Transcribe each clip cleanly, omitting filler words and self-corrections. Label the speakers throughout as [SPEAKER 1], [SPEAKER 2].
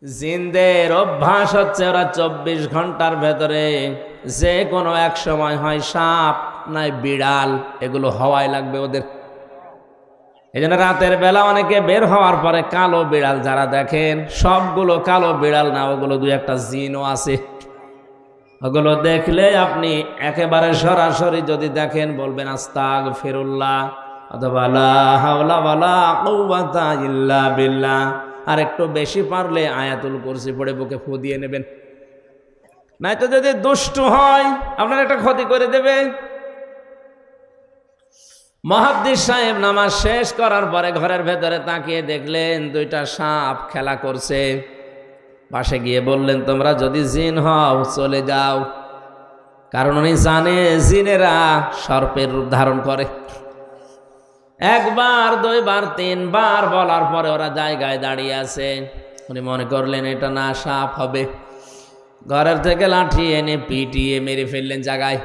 [SPEAKER 1] জিনদের অভ্যাস হচ্ছে ওরা 24 ঘন্টার ভেতরে যে কোনো এক সময় হয় সাপ নাই বিড়াল, এগুলো হওয়াই লাগবে ওদের। এই জন্য রাতের বেলা অনেকে বের হওয়ার পরে কালো বিড়াল যারা দেখেন, সবগুলো কালো বিড়াল না, ওগুলো দুই একটা জিনও আছে। ওগুলো দেখলে আপনি একেবারে সরাসরি যদি দেখেন বলবেন আস্তাগফিরুল্লাহ অথবা লা হাওলা ওয়ালা কুওয়াতা ইল্লা বিল্লাহ। আর একটু বেশি পারলে আয়াতুল কুরসি পড়ে বুকে ফু দিয়ে নেবেন, নয়তো যদি দুষ্ট হয় আপনার একটা ক্ষতি করে দেবে। মুহাদ্দিস সাহেব নামাজ শেষ করার পরে ঘরের ভেতরে তাকিয়ে দেখলেন দুইটা সাপ খেলা করছে। পাশে গিয়ে বললেন, তোমরা যদি জিন হও চলে যাও, কারণ উনি জানে জিনেরা সর্পের রূপ ধারণ করে। একবার দুইবার তিনবার বলার পরে ওরা জায়গায় দাঁড়িয়ে আছে। উনি মনে করলেন এটা না সাপ হবে, ঘরের থেকে লাঠি এনে পিটিয়ে মেরে ফেললেন জায়গায়।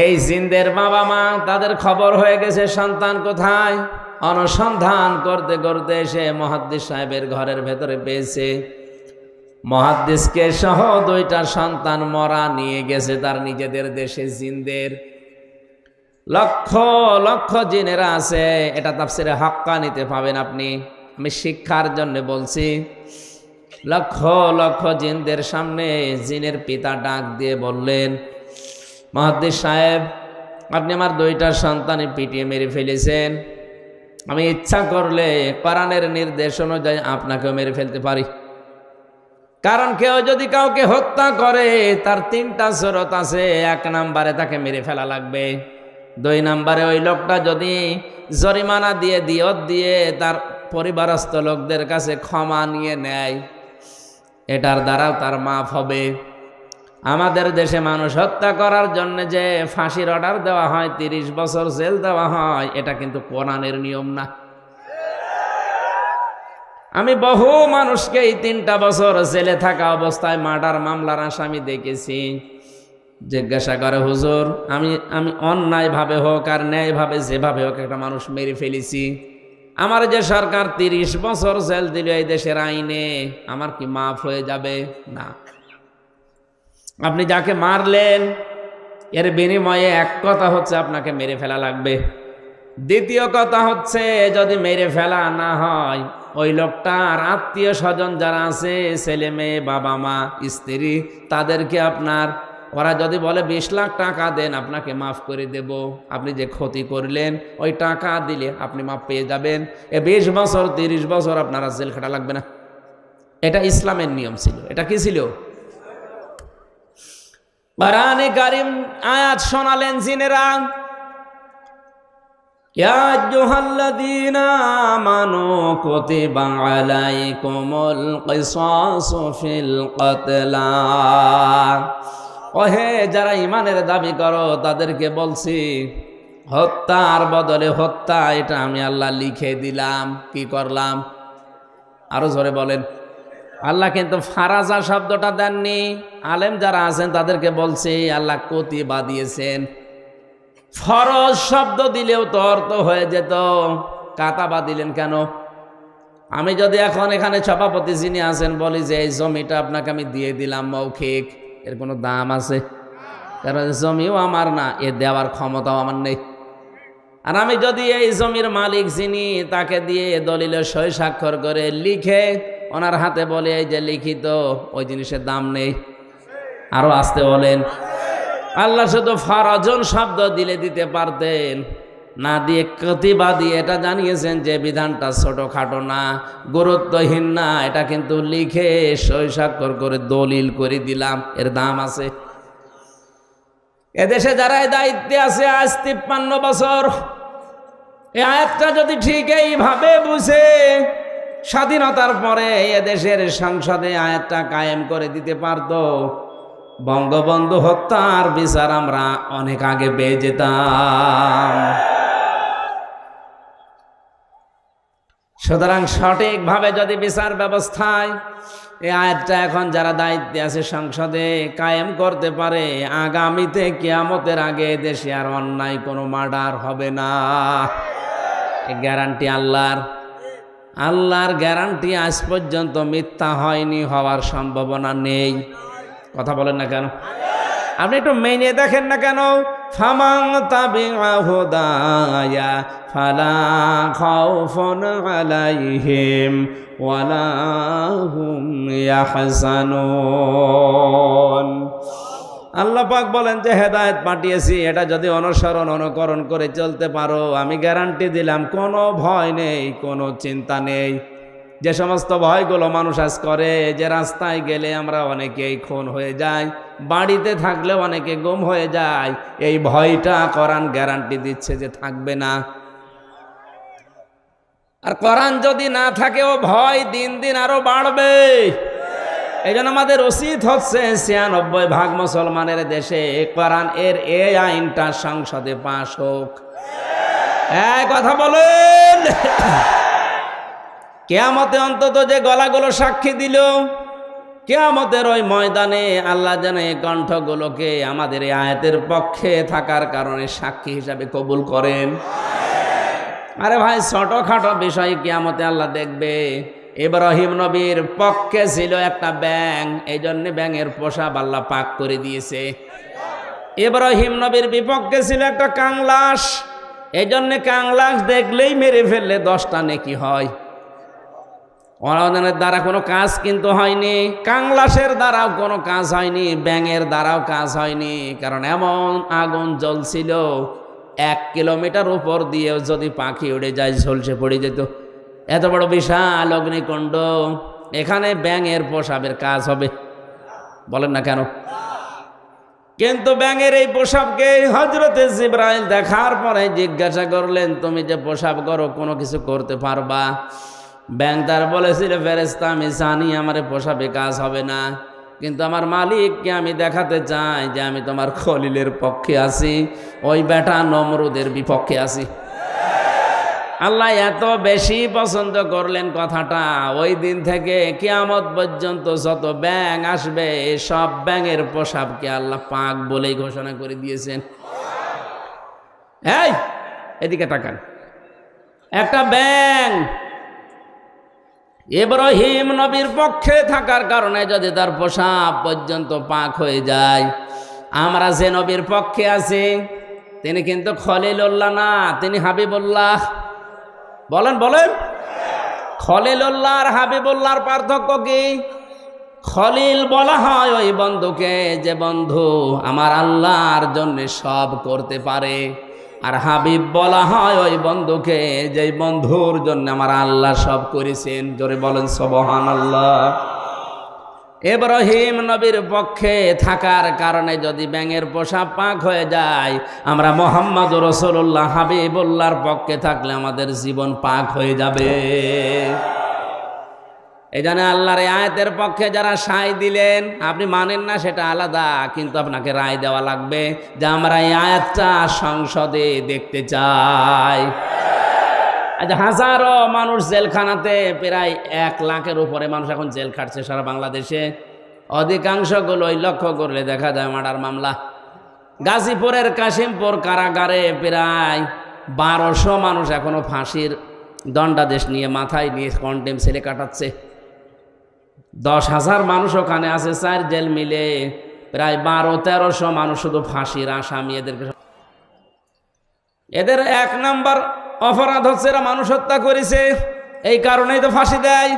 [SPEAKER 1] এই জিনদের বাবা মা তাদের খবর হয়ে গেছে সন্তান কোথায়, অনুসন্ধান করতে করতে এসে মুহাদ্দিস সাহেবের ঘরের ভেতরে পেয়েছে। মুহাদ্দিসকে সহ দুইটা সন্তান মরা নিয়ে গেছে তার নিজেদের দেশে। জিনদের লক্ষ লক্ষ জিনেরা আছে, এটা তাফসিরে হাক্কানিতে পাবেন আপনি। আমি শিক্ষার জন্য বলছি। লক্ষ লক্ষ জিনদের সামনে জিনের পিতা ডাক দিয়ে বললেন, মুহাদ্দিস সাহেব, আপনি আমার দুইটা সন্তান পিটিয়ে মেরে ফেলেছেন। আমি ইচ্ছা করলে কোরআনের নির্দেশ অনুযায়ী আপনাকেও মেরে ফেলতে পারি। কারণ কেউ যদি কাউকে হত্যা করে তার তিনটা শরত আছে। 1 নম্বরে তাকে মেরে ফেলা লাগবে। 2 নম্বরে ওই লোকটা যদি জরিমানা দিয়ে দিয়ত দিয়ে তার পরিবারস্থ লোকদের কাছে ক্ষমা নিয়ে নেয়, এটার দ্বারাও তার মাফ হবে। আমাদের দেশে মানুষ হত্যা করার জন্য যে ফাঁসির অর্ডার দেওয়া হয়, 30 বছর জেল দেওয়া হয়, এটা কিন্তু কোরআনের নিয়ম না। আমি বহু মানুষকে এই 3টা বছর জেলে থাকা অবস্থায় মার্ডার মামলার আসামি দেখেছি। জিজ্ঞাসা করে, হুজুর, আমি অন্যায়ভাবে হোক আর ন্যায়ভাবে যেভাবে হোক একটা মানুষ মেরে ফেলেছি, আমার যে সরকার 30 বছর জেল দিল এই দেশের আইনে, আমার কি মাফ হয়ে যাবে? না। আপনি যাকে মারলেন এর বিনিময়ে এক কথা হচ্ছে আপনাকে মেরে ফেলা লাগবে। দ্বিতীয় কথা হচ্ছে, যদি মেরে ফেলা না হয়, ওই লোকটার আত্মীয় স্বজন যারা আছে, ছেলে মেয়ে, বাবা মা, স্ত্রী, তাদেরকে আপনার, ওরা যদি বলে 20 লাখ টাকা দেন আপনাকে মাফ করে দেব, আপনি যে ক্ষতি করলেন ওই টাকা দিলে আপনি মাফ পেয়ে যাবেন। 20 বছর 30 বছর আপনারা জেল খাটা লাগবে না। এটা ইসলামের নিয়ম ছিল। এটা কি ছিল? কোরআনে কারীম আয়াত শোনালেন জিনেরা, ইয়া আইয়ুহাল্লাযীনা আমানু কুতিবা আলাইকুমুল কিসাসু ফিল কতলা। ওহে যারা ঈমানের দাবি করো তাদেরকে বলছি, হত্যার বদলে হত্যা এটা আমি আল্লাহ লিখে দিলাম। কি করলাম? আরো জোরে বলেন। আল্লাহ কিন্তু ফারাজা শব্দটা দেননি। আলেম যারা আছেন তাদেরকে বলছে আল্লাহ কতিবা দিয়েছেন। ফরজ শব্দ দিলেও তো অর্থ হয়ে যেত, কাতাবা দিলেন কেন? আমি যদি এখন এখানে সভাপতি যিনি আছেন বলি যে এই জমিটা আপনাকে আমি দিয়ে দিলাম মৌখিক, এর কোনো দাম আছে? কারণ জমিও আমার না, এ দেওয়ার ক্ষমতাও আমার নেই। আর আমি যদি এই জমির মালিক যিনি, তাকে দিয়ে দলিলে সই স্বাক্ষর করে লিখে ওনার হাতে বলে এই যে লিখিত, ওই জিনিসের দাম নেই। আরো আসতে বলেন। আল্লাহ শুধু ফরজন শব্দ দিলে দিতে পারতেন, না দিয়ে কতিবা দিয়ে এটা জানিয়েছেন যে বিধানটা ছোটখাটো না, গুরুত্বহীন না, এটা কিন্তু লিখে সই স্বাক্ষর করে দলিল করে দিলাম, এর দাম আছে। এদেশে যারা এই দায়িত্বে আছে আজ 53 বছর, এই আয়াতটা যদি ঠিক এইভাবে বুঝে স্বাধীনতার পরে এদেশের সংসদে আয়াতটা কায়েম করে দিতে পারত, বঙ্গবন্ধু হত্যার বিচার আমরা অনেক আগে পেয়ে যেতাম। সুতরাং সঠিকভাবে যদি বিচার ব্যবস্থায় এই আয়াতটা এখন যারা দায়িত্বে আছে সংসদে কায়েম করতে পারে, আগামীতে কিয়ামতের আগে দেশে আর অন্যায় কোনো মার্ডার হবে না। গ্যারান্টি আল্লাহর। আল্লাহর গ্যারান্টি আজ পর্যন্ত মিথ্যা হয়নি, হওয়ার সম্ভাবনা নেই। কথা বলেন না কেন? আপনি একটু মেনে দেখেন না কেন? ফামান তাবিআ হুদায়া ফালা খাউফুন আলাইহিম ওয়ালা হুম ইয়াহজানুন। আল্লাহ পাক বলেন যে হেদায়েত পাঠিয়েছি, এটা যদি অনুকরণ করে চলতে পারো, আমি গ্যারান্টি দিলাম কোনো ভয় নেই, কোনো চিন্তা নেই। যে সমস্ত ভয়গুলো মানুষ আজ করে, যে রাস্তায় গেলে আমরা অনেকেই খুন হয়ে যাই, বাড়িতে থাকলে অনেকে গুম হয়ে যায়, এই ভয়টা কোরআন গ্যারান্টি দিচ্ছে যে থাকবে না। আর কোরআন যদি না থাকে, ও ভয় দিন দিন আরো বাড়বে। এই জন্য আমাদের উচিত হচ্ছে ৯৬% মুসলমানের দেশে কোরআন এর এই আইনটা সংসদে পাশ হোক। কথা বলেন। কিয়ামতে অন্তত যে গলাগুলো সাক্ষী দিল, কিয়ামতের ওই ময়দানে আল্লাহ যেন এই কণ্ঠগুলোকে আমাদের এই আয়াতের পক্ষে থাকার কারণে সাক্ষী হিসাবে কবুল করেন। আরে ভাই, ছোটখাটো বিষয় কিয়ামতে আল্লাহ দেখবে। ইব্রাহিম নবীর পক্ষে ছিল একটা ব্যাঙ, এই জন্য ব্যাঙের পোশাক আল্লাহ পাক করে দিয়েছে। ইব্রাহিম নবীর বিপক্ষে ছিল একটা কাংলাস, এই জন্য কাংলাস দেখলেই মেরে ফেললে 10টা নেকি হয়। অনলাইনের দ্বারা কোনো কাজ কিন্তু হয়নি, কাংলাসের দ্বারাও কোনো কাজ হয়নি, ব্যাঙের দ্বারাও কাজ হয়নি। কারণ এমন আগুন জ্বলছিল, 1 কিলোমিটার উপর দিয়েও যদি পাখি উড়ে যায় ঝলসে পড়ে যেত। এত বড় বিশাল অগ্নিকুণ্ড, এখানে ব্যাঙের পোশাকের কাজ হবে? বলেন না কেন? কিন্তু ব্যাঙের এই পোশাককে হযরতে জিবরাইল দেখার পরে জিজ্ঞাসা করলেন, তুমি যে পোশাক করো কোনো কিছু করতে পারবা? ব্যাঙ তার বলেছিল, ফেরেশতা আমি জানি আমার পোশাকে কাজ হবে না, কিন্তু আমার মালিককে আমি দেখাতে চাই যে আমি তোমার খলিলের পক্ষে আছি, ওই বেটা নমরুদের বিপক্ষে আছি। আল্লাহ এত বেশি পছন্দ করলেন কথাটা, ওই দিন থেকে কিয়ামত পর্যন্ত যত ব্যাঙ আসবে সব ব্যাঙের পোশাককে আল্লাহ পাক বলেই ঘোষণা করে দিয়েছেন। এই এদিকে তাকান, একটা ব্যাঙ ইব্রাহিম নবীর পক্ষে থাকার কারণে যদি তার পোশাক পর্যন্ত পাক হয়ে যায়, আমরা যে নবীর পক্ষে আছি তিনি কিন্তু খলিলুল্লাহ না, তিনি হাবিবুল্লাহ। বলেন বলেন, খলিলুল্লাহ আর হাবিবুল্লাহর পার্থক্য কি? খলিল বলা হয় ওই বন্ধুকে যে বন্ধু আমার আল্লাহর জন্য সব করতে পারে, আর হাবিব বলা হয় ওই বন্ধুকে যে বন্ধুর জন্য আমার আল্লাহ সব করেছেন। জোরে বলেন সুবহানাল্লাহ। ইব্রাহিম নবীর পক্ষে থাকার কারণে যদি ব্যাঙের পোশাক পাক হয়ে যায়, আমরা মুহাম্মদ রাসূলুল্লাহ হাবিবুল্লাহর পক্ষে থাকলে আমাদের জীবন পাক হয়ে যাবে। এই জন্য আল্লাহর আয়াতের পক্ষে যারা সায় দিলেন, আপনি মানেন না সেটা আলাদা, কিন্তু আপনাকে রায় দেওয়া লাগবে যে আমরা এই আয়াতটা সংসদে দেখতে চাই। আজ হাজারো মানুষ জেলখানাতে, প্রায় 1 লাখের উপরে মানুষ এখন জেল খাটছে সারা বাংলাদেশে। অধিকাংশগুলোই লক্ষ্য করলে দেখা যায় মার্ডার মামলা। গাজীপুরের কাশিমপুর কারাগারে প্রায় 1200 মানুষ এখনো ফাঁসির দণ্ডাদেশ নিয়ে মাথায় নিয়ে কন্টেম ছেলে কাটাচ্ছে। 10,000 মানুষ ওখানে আছে, 4 জেল মিলে প্রায় 1200-1300 মানুষ শুধু ফাঁসির আসামি। এদের 1 নাম্বার অপরাধ হচ্ছে এরা মানুষ হত্যা করেছে, এই কারণেই তো ফাঁসি দেয়।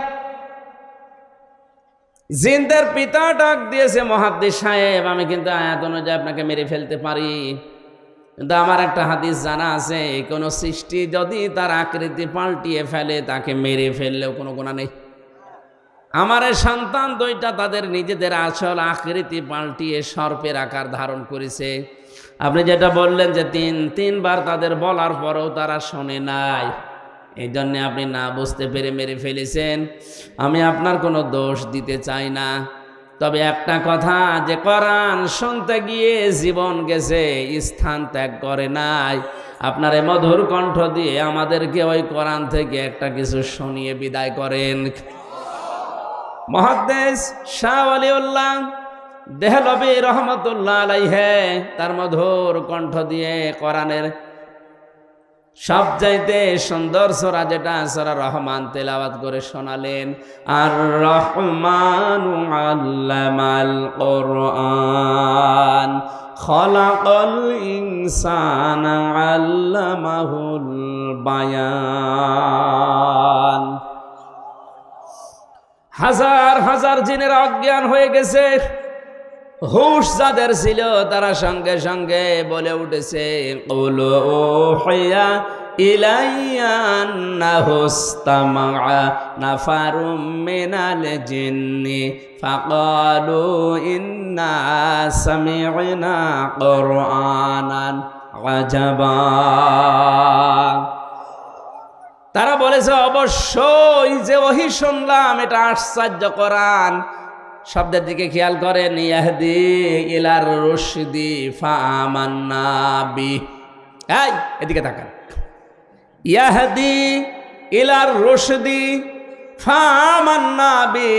[SPEAKER 1] জিনদের পিতা ডাক দিয়েছে, মুহাদ্দিস সাহেব আমি কিন্তু আয়াত অনুযায়ী আপনাকে মেরে ফেলতে পারি, কিন্তু আমার একটা হাদিস জানা আছে, কোনো সৃষ্টি যদি তার আকৃতি পাল্টিয়ে ফেলে তাকে মেরে ফেললেও কোনো গুনাহ নেই। আমার সন্তান 2টা তাদের নিজেদের আসল আকৃতি পাল্টিয়ে সর্পের আকার ধারণ করেছে। আপনি যেটা বললেন যে 3বার তাদের বলার পরেও তারা শোনে নাই, এই জন্যে আপনি না বুঝতে পেরে মেরে ফেলেছেন। আমি আপনার কোনো দোষ দিতে চাই না, তবে একটা কথা, যে কোরআন শুনতে গিয়ে জীবন গেছে, স্থান ত্যাগ করে নাই, আপনার এই মধুর কণ্ঠ দিয়ে আমাদেরকে ওই কোরআন থেকে একটা কিছু শুনিয়ে বিদায় করেন। মুহাদ্দিস শাহ ওয়ালিউল্লাহ দেহলভী রহমতুল্লাহ আলাইহি তার মধুর কণ্ঠ দিয়ে কোরআনের সবচাইতে সুন্দর সূরা যেটা সূরা রহমান তেলাওয়াত করে শোনালেন, আর রহমানু আল্লামাল কুরআন খলাকাল ইনসানা আল্লামাহুল বায়ান। হাজার হাজার জিনের অজ্ঞান হয়ে গেছে, হুশ যাদের ছিল তারা সঙ্গে সঙ্গে বলে উঠেছে, কুলু উহিয়া ইলাইয়া আন্নাহু ইসতামাআ নাফারুম মিনাল জিন্নি ফাকালু ইন্না সামি'না কুরআনান আজাবা। তারা বলেছে অবশ্যই যে ওহী শুনলাম এটা আশ্চর্য কোরআন। শব্দের দিকে খেয়াল করেন, ইয়াহদি ইলার রুশদি ফাআমান্না বি। এই এদিকে তাকান, ইয়াহদি ইলার রুশদি ফাআমান্না বি।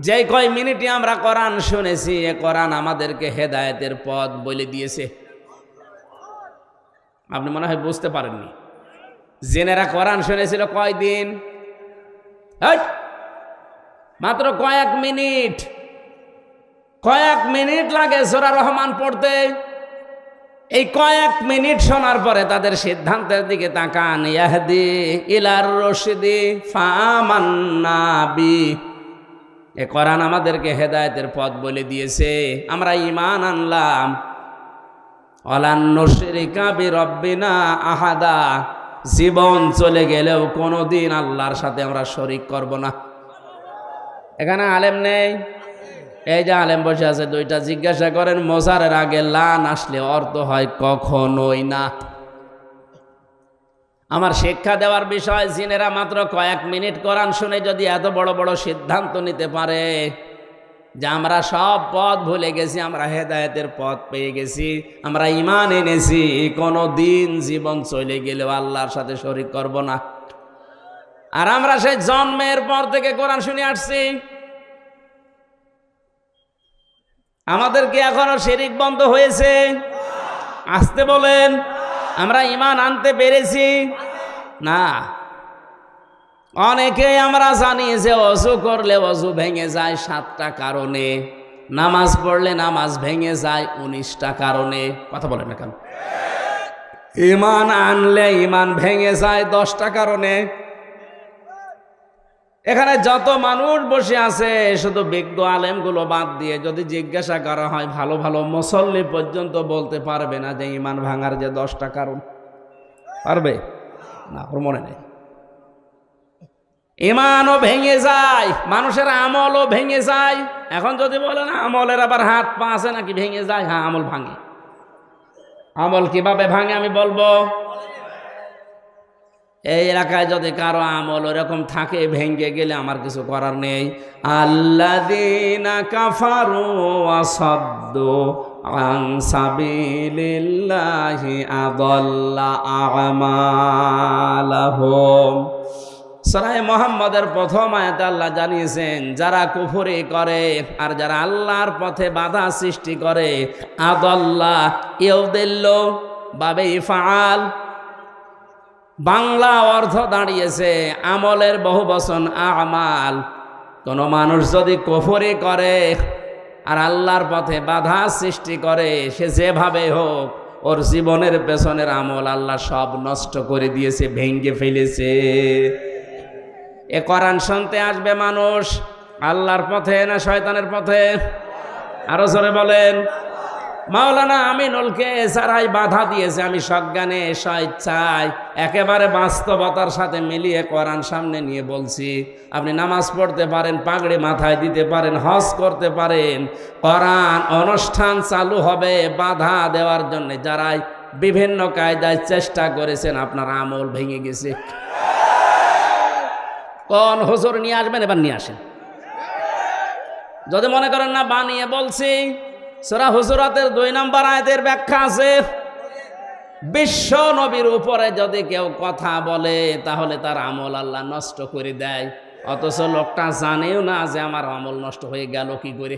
[SPEAKER 1] যে কয় মিনিটে আমরা কোরআন শুনেছি, এ কোরআন আমাদেরকে হেদায়েতের পথ বলে দিয়েছে। আপনি মনে হয় বুঝতে পারেননি, জেনেরা কোরআন শুনেছিল কয়দিন? মাত্র কয়েক মিনিট। কয়েক মিনিট লাগে সূরা রহমান পড়তে। এই কয়েক মিনিট শোনার পরে তাদের সিদ্ধান্তের দিকে তাকান, ইয়াহদি ইলার রশদি ফাআমান্না বি। এ কোরআন আমাদেরকে হেদায়েতের পথ বলে দিয়েছে, আমরা ঈমান আনলাম। ওয়ালান নুশরিকা বিরাব্বিনা আহাদা। জীবন চলে গেলেও কোনোদিন আল্লাহর সাথে আমরা শরীক করব না। এখানে আলেম নেই? এই যে আলেম বসে আছে দুইটা, জিজ্ঞাসা করেন মোজারের আগে লান আসলে অর্থ হয় কখনোই না। আমার শিক্ষা দেওয়ার বিষয়, জিনেরা মাত্র কয়েক মিনিট কোরআন শুনে যদি এত বড় বড় সিদ্ধান্ত নিতে পারে যে আমরা সব পথ ভুলে গেছি, আমরা হেদায়েতের পথ পেয়ে গেছি, আমরা ঈমান এনেছি, কোনো দিন জীবন চলে গেলেও আল্লাহর সাথে শরীক করব না। আর আমরা সেই জন্মের পর থেকে কোরআন শুনে আসছি। আমাদের কি এখনো শিরিক বন্ধ হয়েছে? আসতে বলেন, আমরা ঈমান আনতে পেরেছি না। অনেকেই আমরা জানি যে ওযু করলে ওযু ভেঙে যায় 7টা কারণে, নামাজ পড়লে নামাজ ভেঙে যায় 19টা কারণে। কথা বলেন না কেন? ঈমান আনলে ঈমান ভেঙে যায় 10টা কারণে। এখানে যত মানুষ বসে আছে, শুধু বিজ্ঞ আলেমগুলো বাদ দিয়ে যদি জিজ্ঞাসা করা হয়, ভালো ভালো মুসল্লি পর্যন্ত বলতে পারবে না যে ঈমান ভাঙার যে 10টা কারণ। পারবে না? ওর মনে নেই। ঈমানও ভেঙে যায়, মানুষের আমলও ভেঙে যায়। এখন যদি বলেন আমলের আবার হাত পা আছে নাকি ভেঙে যায়? হ্যাঁ, আমল ভাঙে। আমল কিভাবে ভাঙে আমি বলবো। এই এলাকায় যদি কারো আমল ওরকম থাকে, ভেঙে গেলে আমার কিছু করার নেই। আল্লাযীনা কাফারু ওয়া সাদ্দু আন সাবিলিল্লাহি আযাল্লা আমালাহুম। সূরা মুহাম্মদের প্রথম আয়াতে আল্লাহ জানিয়েছেন, যারা কুফরি করে আর যারা আল্লাহর পথে বাধা সৃষ্টি করে, আযাল্লা ইউদিল্লু বাবে ইফআল, বাংলা অর্থ দাঁড়িয়েছে আমলের বহু বচন আমাল। কোন মানুষ যদি কুফরি করে আর আল্লাহর পথে বাধা সৃষ্টি করে, সে যেভাবে হোক ওর জীবনের পেছনের আমল আল্লাহ সব নষ্ট করে দিয়েছে, ভেঙে ফেলেছে। এ কোরআন শুনতে আসবে মানুষ আল্লাহর পথে না শয়তানের পথে? আরো জোরে বলেন। মাওলানা আমিনুলকে যারাই বাধা দিয়েছে, আমি সজ্ঞানে স্বেচ্ছায় একেবারে বাস্তবতার সাথে মিলিয়ে কোরআন সামনে নিয়ে বলছি, আপনি নামাজ পড়তে পারেন, পাগড়ি মাথায় দিতে পারেন, হজ করতে পারেন, কোরআন অনুষ্ঠান চালু হবে বাধা দেওয়ার জন্য যারাই বিভিন্ন কায়দায় চেষ্টা করেছেন, আপনার আমল ভেঙে গেছে। কোন হুজুর নিয়ে আসবেন? এবার নিয়ে আসেন। যদি মনে করেন না বানিয়ে বলছি, সূরা হুজুরাতের 2 নম্বর আয়াতের ব্যাখ্যা আছে। বিশ্ব নবীর উপরে যদি কেউ কথা বলে তাহলে তার আমল আল্লাহ নষ্ট করে দেয়, অথচ লোকটা জানেও না যে আমার আমল নষ্ট হয়ে গেল কি করে।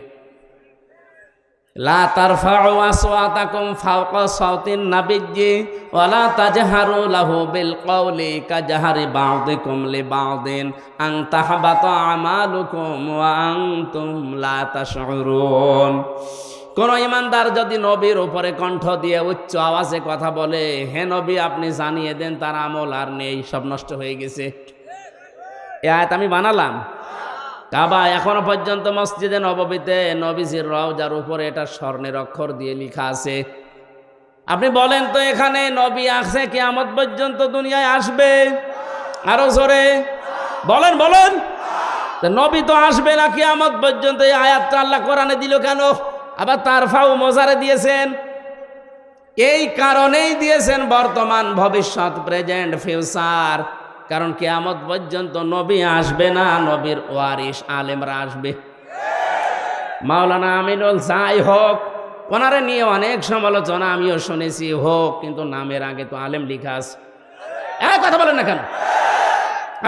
[SPEAKER 1] লা তারফাউ আসওয়াতাকুম ফাওকা সাওতিন নাবিয়্যি ওয়া লা তাজহারু লাহু বিল কওলি কাজহারি বা'দিকুম লিবা'দিন আন তাহবাতা আমালুকুম ওয়া আনতুম লা তাশউরুন। কোন ইমানদার যদি নবীর উপরে কণ্ঠ দিয়ে উচ্চ আওয়াজে কথা বলে, হে নবী আপনি জানিয়ে দেন তার আমল আর নেই, সব নষ্ট হয়ে গেছে। এই আয়াত আমি বানালাম। কাবা এখনো পর্যন্ত মসজিদে নববীতে নবীজির রওজার উপরে এটা স্বর্ণের অক্ষর দিয়ে লেখা আছে। আপনি বলেন তো এখানে নবী আছে কিয়ামত পর্যন্ত দুনিয়ায় আসবে? আরো জোরে বলেন বলেন। তো নবী তো আসবে না কিয়ামত পর্যন্ত, এই আয়াতটা আল্লাহ কোরআনে দিল কেন? আবার তারফাউ মোজারে দিয়েছেন, এই কারণেই দিয়েছেন বর্তমান ভবিষ্যৎ প্রেজেন্ট ফিউচার। কারণ কিয়ামত পর্যন্ত নবী আসবে না, নবীর ওয়ারিস আলেমরা আসবে। মাওলানা আমিনুল যাই হোক, ওনারে নিয়ে অনেক সমালোচনা আমিও শুনেছি হোক, কিন্তু নামের আগে তো আলেম লিখা আছে। কথা বলেন না কেন?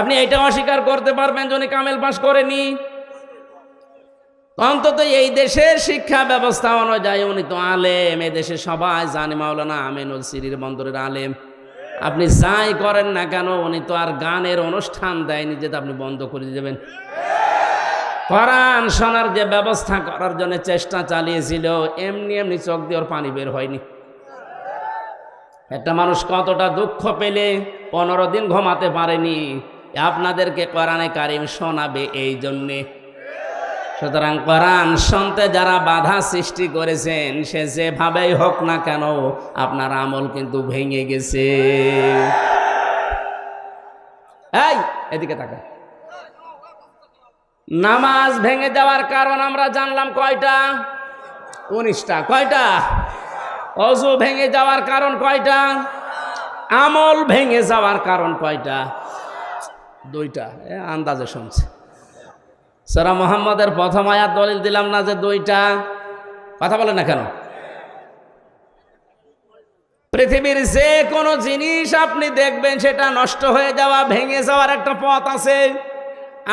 [SPEAKER 1] আপনি এইটা অস্বীকার করতে পারবেন যে উনি কামেল পাস করেনি? অন্তত এই দেশের শিক্ষা ব্যবস্থা অনুযায়ী উনি তো আলেম, এ দেশে সবাই জানে মাওলানা আমিনুল সিরির বন্দরের আলেম। আপনি যাই করেন না কেন, উনি তো আর গানের অনুষ্ঠান দেয়নি যে আপনি বন্ধ করে দেবেন। কোরআন শোনার যে ব্যবস্থা করার জন্য চেষ্টা চালিয়েছিল, এমনি এমনি চোখ দিয়ে ওর পানি বের হয়নি। একটা মানুষ কতটা দুঃখ পেলে 15 দিন ঘুমাতে পারেনি, আপনাদেরকে কোরআনে কারিম শোনাবে এই জন্যে। সুতরাং কোরআন শুনতে যারা বাধা সৃষ্টি করেছেন, সে যেভাবেই হোক না কেন আপনার আমল কিন্তু ভেঙে গেছে। এই এদিকে তাকা। নামাজ ভেঙে যাওয়ার কারণ আমরা জানলাম কয়টা? 19টা। কয়টা? ওযু ভেঙে যাওয়ার কারণ কয়টা? আমল ভেঙে যাওয়ার কারণ কয়টা? 2টা। আন্দাজে শুনছে। সূরা মুহাম্মদের প্রথম আয়াত দলিল দিলাম না যে 2টা? কথা বলেন না কেন? পৃথিবীর যে কোনো জিনিস আপনি দেখবেন সেটা নষ্ট হয়ে যাওয়া, ভেঙে যাওয়ার একটা পথ আছে।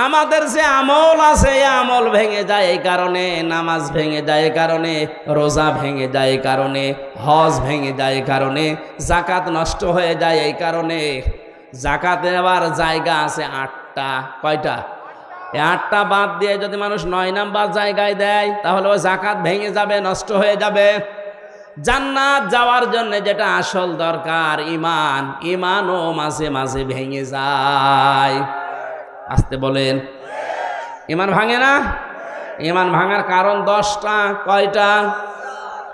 [SPEAKER 1] আমাদের যে আমল আছে, এই আমল ভেঙে যায় এই কারণে, নামাজ ভেঙে যায় এই কারণে, রোজা ভেঙে যায় এই কারণে, হজ ভেঙে যায় এই কারণে, যাকাত নষ্ট হয়ে যায় এই কারণে। যাকাতের আবার জায়গা আছে 8টা। কয়টা? 8টা বাদ দিয়ে যদি মানুষ 9 নাম্বার জায়গায় দেয়, তাহলে ওই যাকাত ভেঙে যাবে, নষ্ট হয়ে যাবে। জান্নাত যাওয়ার জন্য যেটা আসল দরকার ঈমান, ঈমানও মাঝে মাঝে ভেঙে যায়। আসতে বলেন। ঈমান ভাঙে না? ঈমান ভাঙার কারণ 10টা। কয়টা?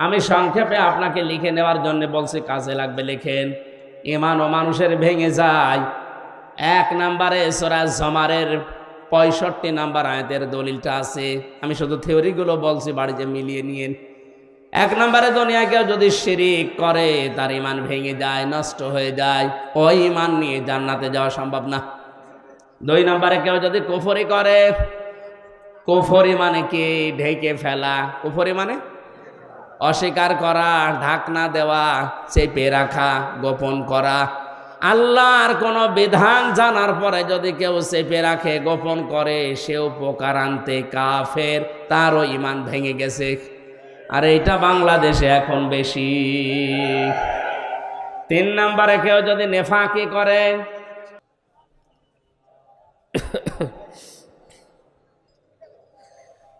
[SPEAKER 1] আমি সংক্ষেপে আপনাকে লিখে নেওয়ার জন্য বলছি, কাজে লাগবে লিখেন। ঈমানও মানুষের ভেঙে যায়। 1 নম্বরে সূরা জুমারের 65 নাম্বার আয়াতের দলিলটা আছে। আমি শুধু থিওরিগুলো বলছি, বাড়িতে মিলিয়ে নিয়েন। 1 নম্বরে দুনিয়ায় কেউ যদি শিরিক করে, তার ঈমান ভেঙে যায়, নষ্ট হয়ে যায়। ওই ঈমান নিয়ে জান্নাতে যাওয়া সম্ভব না। 2 নম্বরে কেউ যদি কুফরি করে, কুফরি মানে কি? ঢেকে ফেলা। কুফরি মানে অস্বীকার করা, ঢাকনা দেওয়া, চেপে রাখা, গোপন করা। আল্লাহর কোনো বিধান জানার পরে যদি কেউ চেপে রাখে, গোপন করে, সেও প্রকারান্তে কাফের, তারও ঈমান ভেঙে গেছে। আর এইটা বাংলাদেশে এখন বেশি। 3 নম্বরে কেউ যদি নেফাকি করে,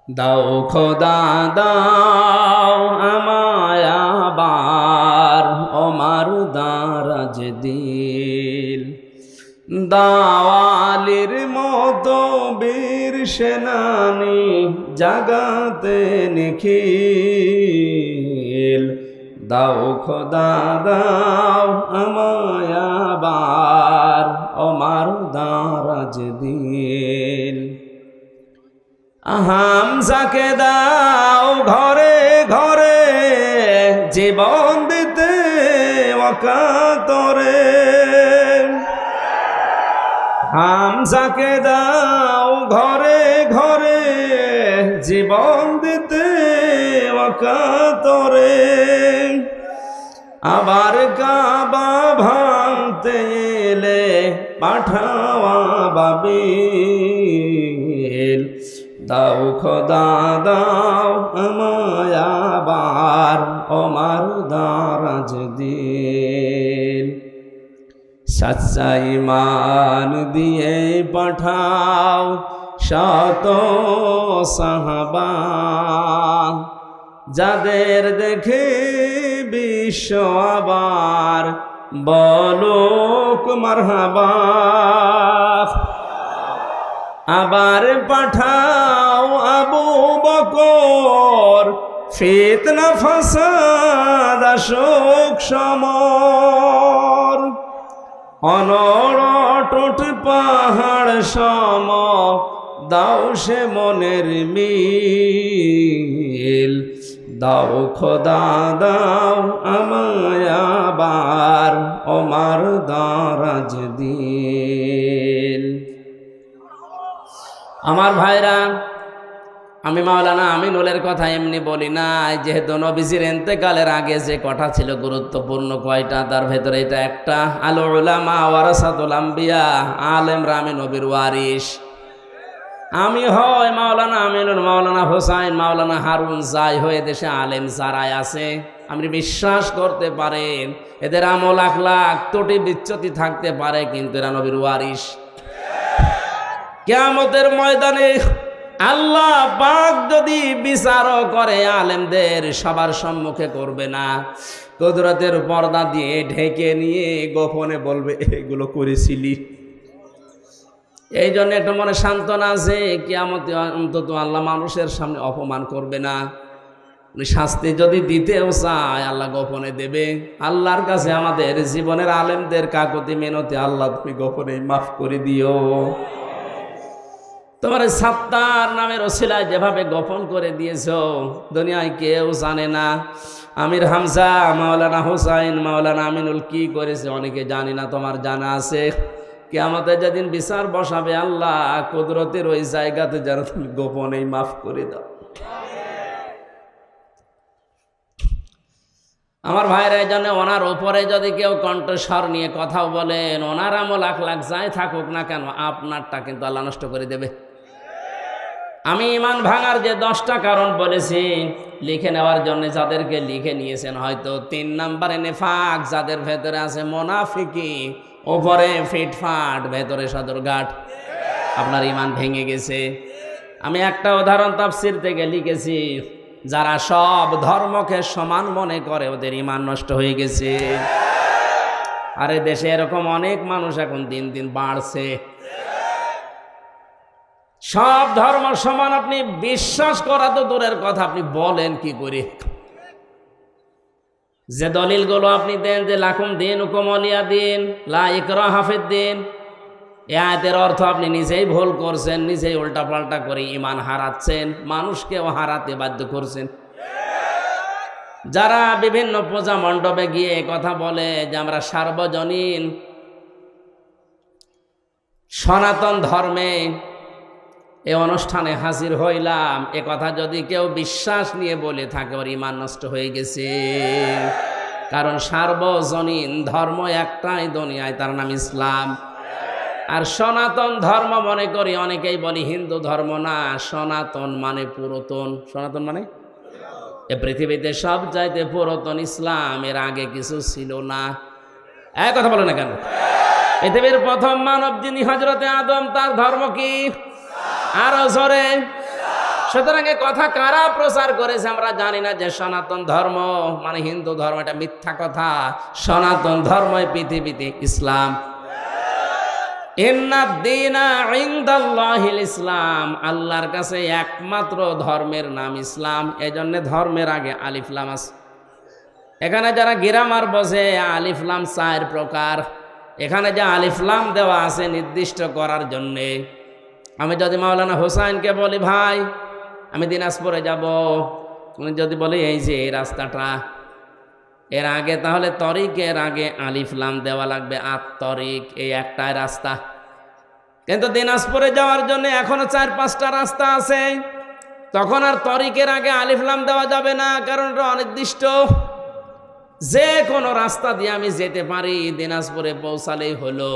[SPEAKER 1] দাও খোদা দাও আমায় আবার ওমার দারাজ দিল, দাওয়ালির মতো বীর সেনানি জাগাতে নিখিল। দাও খোদা দাও আমায় আবার ওমার দারাজ দিল। হামজাকে দাও ঘরে ঘরে জীবন দিতে ওয়াকাতরে। হামজাকে দাও ঘরে ঘরে জীবন দিতে ওয়াকাতরে। আবার কাবা ভাঙতে এলে পাঠাও আবাবিল। দাও খোদা দাও আমায় আবার ওমার দারাজ দিল। সচ্চা ঈমান দিয়ে পাঠাও শত সাহাবা, যাদের দেখে বিশ্ব আবার বলুক মারহাবা। আবার পাঠাও আবু বকর, ফিতনা ফাসাদ আসুক সমর। অনড় পাহাড় সম দাও সে মনের মিল। দাও খোদা দাও আমায় আবার ওমার দারাজ দিল। আমার ভাইরা, আমি মাওলানা আমিনুলের কথা এমনি বলি না, যেহেতু নবীজির ইন্তেকালের আগে যে কথা ছিল গুরুত্বপূর্ণ কয়টা, তার ভেতরে এটা একটা। আল উলামা ওয়ারাসাতুল আম্বিয়া, আলেমরা আমি নবীর ওয়ারিস। আমি হয় মাওলানা আমিনুল, মাওলানা হোসাইন, মাওলানা হারুন, যাই হয়ে দেশে আলেম যারাই আছে, আপনি বিশ্বাস করতে পারেন এদের আমল আখলাক ত্রুটি বিচ্যুতি থাকতে পারে, কিন্তু এরা নবীর ওয়ারিস। কিয়ামতের ময়দানে আল্লাহ পাক যদি বিচারও করে, আলেমদের সবার সম্মুখে করবে না, কুদরতের পর্দা দিয়ে ঢেকে নিয়ে গোপনে বলবে এগুলো করেছিলি। এই জন্য একটা মনে সান্ত্বনা আছে, কিয়ামতে অন্তত আল্লাহ মানুষের সামনে অপমান করবে না। শাস্তি যদি দিতেও চায় আল্লাহ গোপনে দেবে। আল্লাহর কাছে আমাদের জীবনের আলেমদের কাকুতি মিনতি, আল্লাহ তুমি গোপনে মাফ করে দিও। তোমার সাত্তার নামের ওসিলায় যেভাবে গোপন করে দিয়েছো, দুনিয়ায় কেউ জানে না। আমির হামজা, মাওলানা হোসাইন, মাওলানা আমিনুল কি করেছে অনেকে জানি না, তোমার জানা আছে। কিয়ামতে যেদিন বিচার বসাবে আল্লাহ কুদরতের ওই জায়গাতে যেন তুমি গোপনেই মাফ করে দাও। আমার ভাইরা, এই জন্য ওনার উপরে যদি কেউ কণ্ঠস্বর নিয়ে কথাও বলেন, ওনার আমল আখলাক যাই থাকুক না কেন, আপনারটা কিন্তু আল্লাহ নষ্ট করে দেবে। আমি ইমান ভাঙার যে 10টা কারণ বলেছি লিখে নেওয়ার জন্য, যাদেরকে লিখে নিয়েছেন হয়তো 3 নম্বরে নেফাক, যাদের ভেতরে আছে মোনাফিকি, ওপরে ফিটফাট ভেতরে সদরঘাট, আপনার ইমান ভেঙে গেছে। আমি একটা উদাহরণ তাফসীর থেকে লিখেছি, যারা সব ধর্মকে সমান মনে করে ওদের ইমান নষ্ট হয়ে গেছে। আরে দেশে এরকম অনেক মানুষ এখন দিন দিন বাড়ছে। সব ধর্ম সমান আপনি বিশ্বাস করা তো দূরের কথা, আপনি বলেন কি করে? যে দলিলগুলো আপনি দেন যে লাকুম দীনুকুম ওয়ালিয়া দিন, লা ইকরাহা ফিদ্দিন, এই আয়াতের অর্থ আপনি নিজেই ভুল করছেন, নিজেই উল্টাপাল্টা করে ইমান হারাচ্ছেন, মানুষকেও হারাতে বাধ্য করছেন। যারা বিভিন্ন পূজা মণ্ডপে গিয়ে কথা বলে যে আমরা সার্বজনীন সনাতন ধর্মে এই অনুষ্ঠানে হাজির হইলাম, এ কথা যদি কেউ বিশ্বাস নিয়ে বলে থাকে ওর ইমান নষ্ট হয়ে গেছে। কারণ সার্বজনীন ধর্ম একটাই দুনিয়ায়, তার নাম ইসলাম। আর সনাতন ধর্ম মনে করি অনেকেই বলি হিন্দু ধর্ম না, সনাতন মানে পুরাতন। সনাতন মানে এ পৃথিবীতে সব চাইতে পুরাতন ইসলাম, এর আগে কিছু ছিল না। এক কথা বলে না কেন? পৃথিবীর প্রথম মানব যিনি হযরতে আদম, তার ধর্ম কি? আরো জোরে। সুতরাং এ কথা কারা প্রচার করেছে আমরা জানি না, যে সনাতন ধর্ম মানে হিন্দু ধর্ম, এটা মিথ্যা কথা। সনাতন ধর্মই পৃথিবীতে ইসলাম। ইন্নাদ-দীনা ইনদাল্লাহিল ইসলাম, আল্লাহর কাছে একমাত্র ধর্মের নাম ইসলাম। এজন্য ধর্মের আগে আলিফ লাম আছে। এখানে যারা গ্রামার বোঝে, আলিফ লাম 4 প্রকার। এখানে যে আলিফ লাম দেওয়া আছে নির্দিষ্ট করার জন্যে। আমি যদি মাওলানা হোসাইনকে বলি ভাই আমি দিনাজপুরে যাব, উনি যদি বলি এই যে এই রাস্তাটা, এর আগে তাহলে তরিকের আগে আলিফ লাম দেওয়া লাগবে। তরিক এই একটাই রাস্তা, কিন্তু দিনাজপুরে যাওয়ার জন্য এখনো 4-5টা রাস্তা আছে। তখন আর তরিকের আগে আলিফ লাম দেওয়া যাবে না, কারণ এটা অনির্দিষ্ট। যে কোনো রাস্তা দিয়ে আমি যেতে পারি, দিনাজপুরে পৌঁছালেই হলো।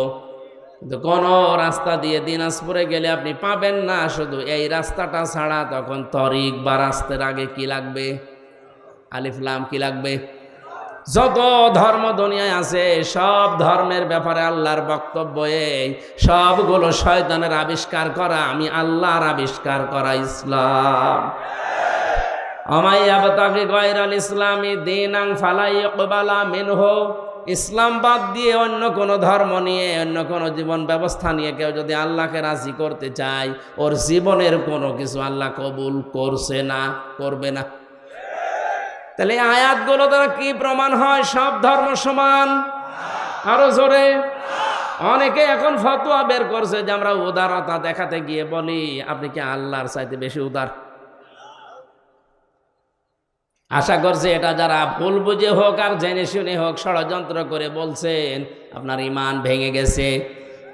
[SPEAKER 1] কিন্তু কোনো রাস্তা দিয়ে দিনাজপুরে গেলে আপনি পাবেন না, শুধু এই রাস্তাটা ছাড়া। তখন তরিক বা রাস্তার আগে কি লাগবে? আলিফ লাম। কি লাগবে? যত ধর্ম দুনিয়ায় আছে সব ধর্মের ব্যাপারে আল্লাহর বক্তব্য এই, সবগুলো শয়তানের আবিষ্কার করা, আমি আল্লাহর আবিষ্কার করা ইসলাম। আমাইয়াবতাগি গায়রাল ইসলামি দীনান ফালা ইকবালা মিনহু। ইসলাম বাদ দিয়ে অন্য কোনো ধর্ম নিয়ে, অন্য কোনো জীবন ব্যবস্থা নিয়ে কেউ যদি আল্লাহকে রাজি করতে চায়, ওর জীবনের কোনো কিছু আল্লাহ কবুল করছে না, করবে না। তাহলে আয়াতগুলো দ্বারা কি প্রমাণ হয়? সব ধর্ম সমান? আরো জোরে। অনেকে এখন ফতোয়া বের করছে যে আমরা উদারতা দেখাতে গিয়ে বলি আপনি কি আল্লাহর চাইতে বেশি উদার? আশা করছি এটা যারা ভুল বুঝে হোক আর জেনে শুনে হোক ষড়যন্ত্র করে বলছেন, আপনার ঈমান ভেঙে গেছে।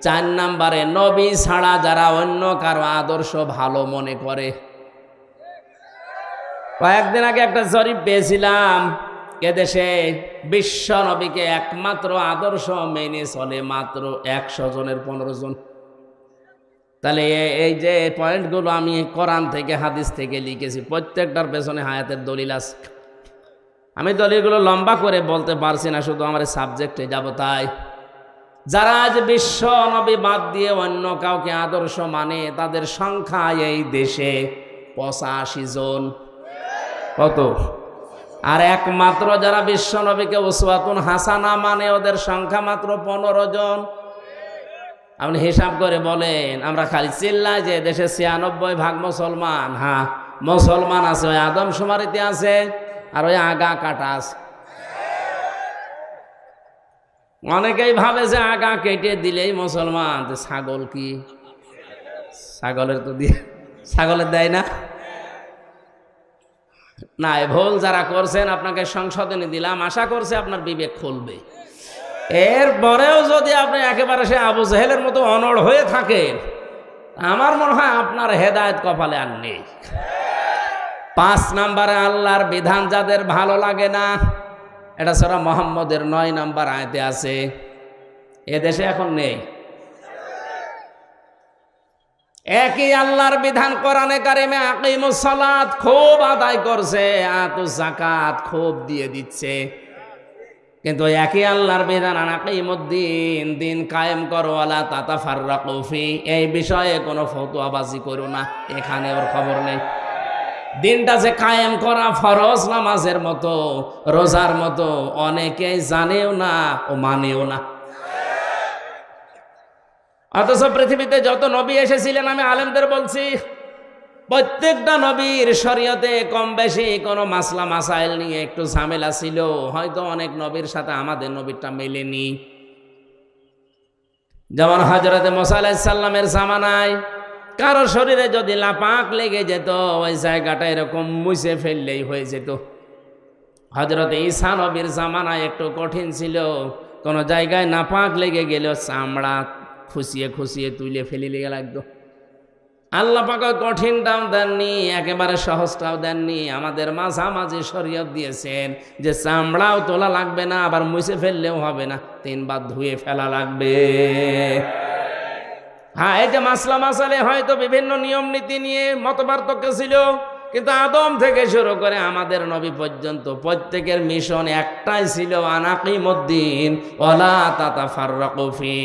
[SPEAKER 1] 4 নম্বরে, নবী ছাড়া যারা অন্য কারো আদর্শ ভালো মনে করে। কয়েকদিন আগে একটা জরিপ পেয়েছিলাম, এদেশে বিশ্ব নবীকে একমাত্র আদর্শ মেনে চলে মাত্র 100 জনের 15 জন। তাহলে এই যে পয়েন্টগুলো আমি কোরআন থেকে হাদিস থেকে লিখেছি, প্রত্যেকটার পেছনে হায়াতের দলিল আছে। আমি দলিলগুলো লম্বা করে বলতে পারছি না, শুধু আমার সাবজেক্টে যাব। তাই যারা আজ বিশ্ব নবী বাদ দিয়ে অন্য কাউকে আদর্শ মানে, তাদের সংখ্যা এই দেশে 85 জন। কত? আর একমাত্র যারা বিশ্ব নবীকে উসওয়াতুন হাসানা মানে, ওদের সংখ্যা মাত্র 15 জন। আপনি হিসাব করে বলেন, আমরা খালি চিল্লাই যে দেশে 96% মুসলমান। হ্যাঁ, মুসলমান আছে, ওই আদমশুমারিতে আছে, আর ওই আগা কাটা আছে। অনেকেই ভাবে যে আগা কেটে দিলেই মুসলমান। ছাগল কি? ছাগলের তো দিয়ে, ছাগলের দেয় না। না, ভুল যারা করছেন আপনাকে সংশোধনী দিলাম, আশা করছে আপনার বিবেক খুলবে। এরপরেও যদি আপনি একেবারে সে আবু জেহেলের মতো অনড় হয়ে থাকেন, আমার মনে হয় আপনার হেদায়েত কপালে আর নেই। 5 নম্বরে, আল্লাহর বিধান যাদের ভালো লাগে না, এটা সূরা মুহাম্মদের 9 নম্বর আয়াতে আছে। এদেশে এখন নেই। একই আল্লাহর বিধান কোরআনে কারিমে আকিমুস সালাত খুব আদায় করছে, আতুজ যাকাত খুব দিয়ে দিচ্ছে, কিন্তু একই আল্লাহর বিধান আনাকিমুদ্দিন, দিন কায়েম করো, ওয়ালা তাতাফাররাকু ফি, এই বিষয়ে কোনো ফতোয়াবাজি করো না। এখানে ওর খবর নেই। দিনটা যে কায়েম করা ফরজ নামাজের মতো, রোজার মতো, অনেকেই জানেও না ও মানেও না। অথচ পৃথিবীতে যত নবী এসেছিলেন, আমি আলেমদের বলছি, প্রত্যেকটা নবীর শরীয়তে কম বেশি কোনো মাসলা মাসাইল নিয়ে একটু ঝামেলা ছিল। হয়তো অনেক নবীর সাথে আমাদের নবীরটা মেলেনি। যেমন হযরতে মুসা আলাইহিস সালামের জামানায় কারো শরীরে যদি লাপাক লেগে যেত, ওই জায়গাটা এরকম মুছে ফেললেই হয়ে যেত। হযরতে ঈসা নবীর জামানায় একটু কঠিন ছিল, কোনো জায়গায় নাপাক লেগে গেল চামড়া খুশিয়ে খুশিয়ে তুলে ফেলে লেগে লাগতো। আল্লাহ পাক কঠিনটাও দেননি, একেবারে সহজটাও দেননি, আমাদের মাঝামাঝি শরীয়ত দিয়েছেন যে চামড়াও তোলা লাগবে না, আবার মুছে ফেললেও হবে না, 3 বার ধুয়ে ফেলা লাগবে। হ্যাঁ, এই যে মাসলা মাসালে হয়তো বিভিন্ন নিয়ম নীতি নিয়ে মতপার্থক্য ছিল, কিন্তু আদম থেকে শুরু করে আমাদের নবী পর্যন্ত প্রত্যেকের মিশন একটাই ছিল, আনাকিমুদ্দিন ওয়ালা তাতাফাররাকু ফি।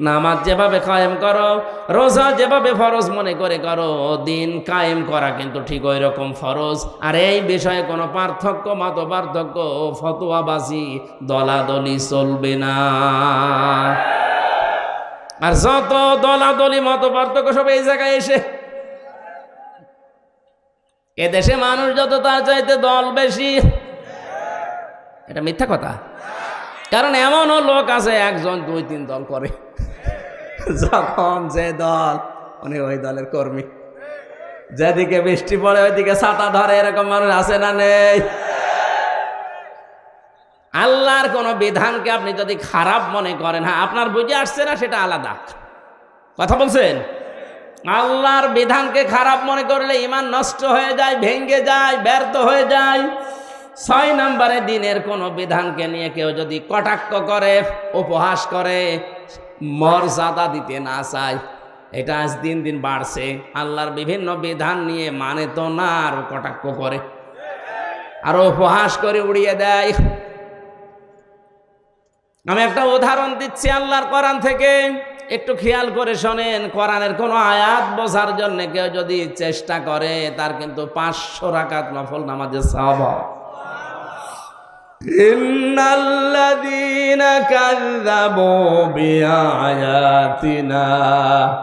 [SPEAKER 1] নামাজ যেভাবে কায়েম করো, রোজা যেভাবে ফরজ মনে করে করো, দিন কায়েম করা কিন্তু ঠিক ওই রকম ফরজ। আর এই বিষয়ে কোনো পার্থক্য, মত পার্থক্য, ফতোয়াবাজি, দলাদলি চলবে না। আর যত দলাদলি মত পার্থক্য সব এই জায়গায় এসে, এদেশে মানুষ যত তার চাইতে দল বেশি। এটা মিথ্যা কথা, কারণ এমনও লোক আছে 1 জন 2 3 দল করে, যখন যে দল উনি ওই দলের কর্মী, যেদিকে বৃষ্টি পড়ে ওইদিকে ছাতা ধরে, এরকম মানুষ আছে না নেই? আল্লাহর কোন বিধানকে আপনি যদি খারাপ মনে করেন, হ্যাঁ আপনার বুঝে আসছে না, সেটা আলাদা কথা বলছেন। আল্লাহর বিধানকে খারাপ মনে করলে ঈমান নষ্ট হয়ে যায়, ভেঙে যায়, ব্যর্থ হয়ে যায়। 6 নম্বরে, দিনের কোন বিধানকে নিয়ে কেউ যদি কটাক্ষ করে, উপহাস করে, মর্যাদা দিতে না চায়। এটা আজ দিন দিন বাড়ছে। আল্লাহর বিভিন্ন বিধান নিয়ে মানে তো না, আরো কটাক্ষ করে, আরো উপহাস করে উড়িয়ে দেয়। আমি একটা উদাহরণ দিচ্ছি আল্লাহর কোরআন থেকে, একটু খেয়াল করে শোনেন। কোরআনের কোন আয়াত বোঝার জন্য কেউ যদি চেষ্টা করে, তার কিন্তু 500 রাকাত নফল নামাজের সওয়াব হয়। ইন্নাল্লাযীনা কাযযাবু বিআয়াতিনা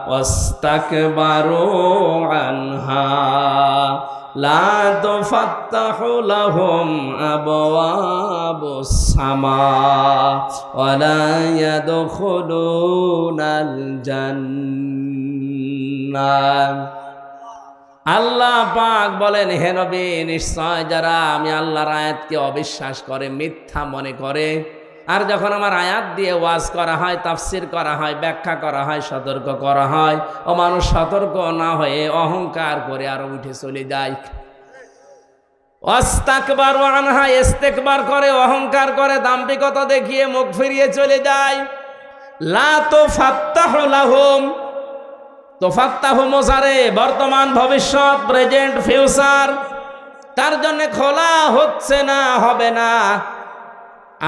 [SPEAKER 1] ওয়াস্তাকবারু আনহা লা তুফাত্তাহু লাহুম আবওয়াবুস সামা ওয়া লা ইয়াদখুলুনাল জান্নাহ। আল্লাহ পাক বলেন, হে নবী, নিশ্চয় যারা আমি আল্লাহর আয়াতকে অবিশ্বাস করে, মিথ্যা মনে করে, আর যখন আমার আয়াত দিয়ে ওয়াজ করা হয়, তাফসির করা হয়, ব্যাখ্যা করা হয়, সতর্ক করা হয়, ও মানুষ সতর্ক না হয়ে অহংকার করে আর উঠে চলে যায়। ওয়াস্তাকবারু আনহা, ইস্তেকবার করে, অহংকার করে, দাম্ভিকতা দেখিয়ে মুখ ফিরিয়ে চলে যায়। লা তুফাত্তাহু লাহুম, তোফাত্তাহু মুজারে, বর্তমান, ভবিষ্যৎ, প্রেজেন্ট, ফিউচার, তার জন্য খোলা হচ্ছে না, হবে না।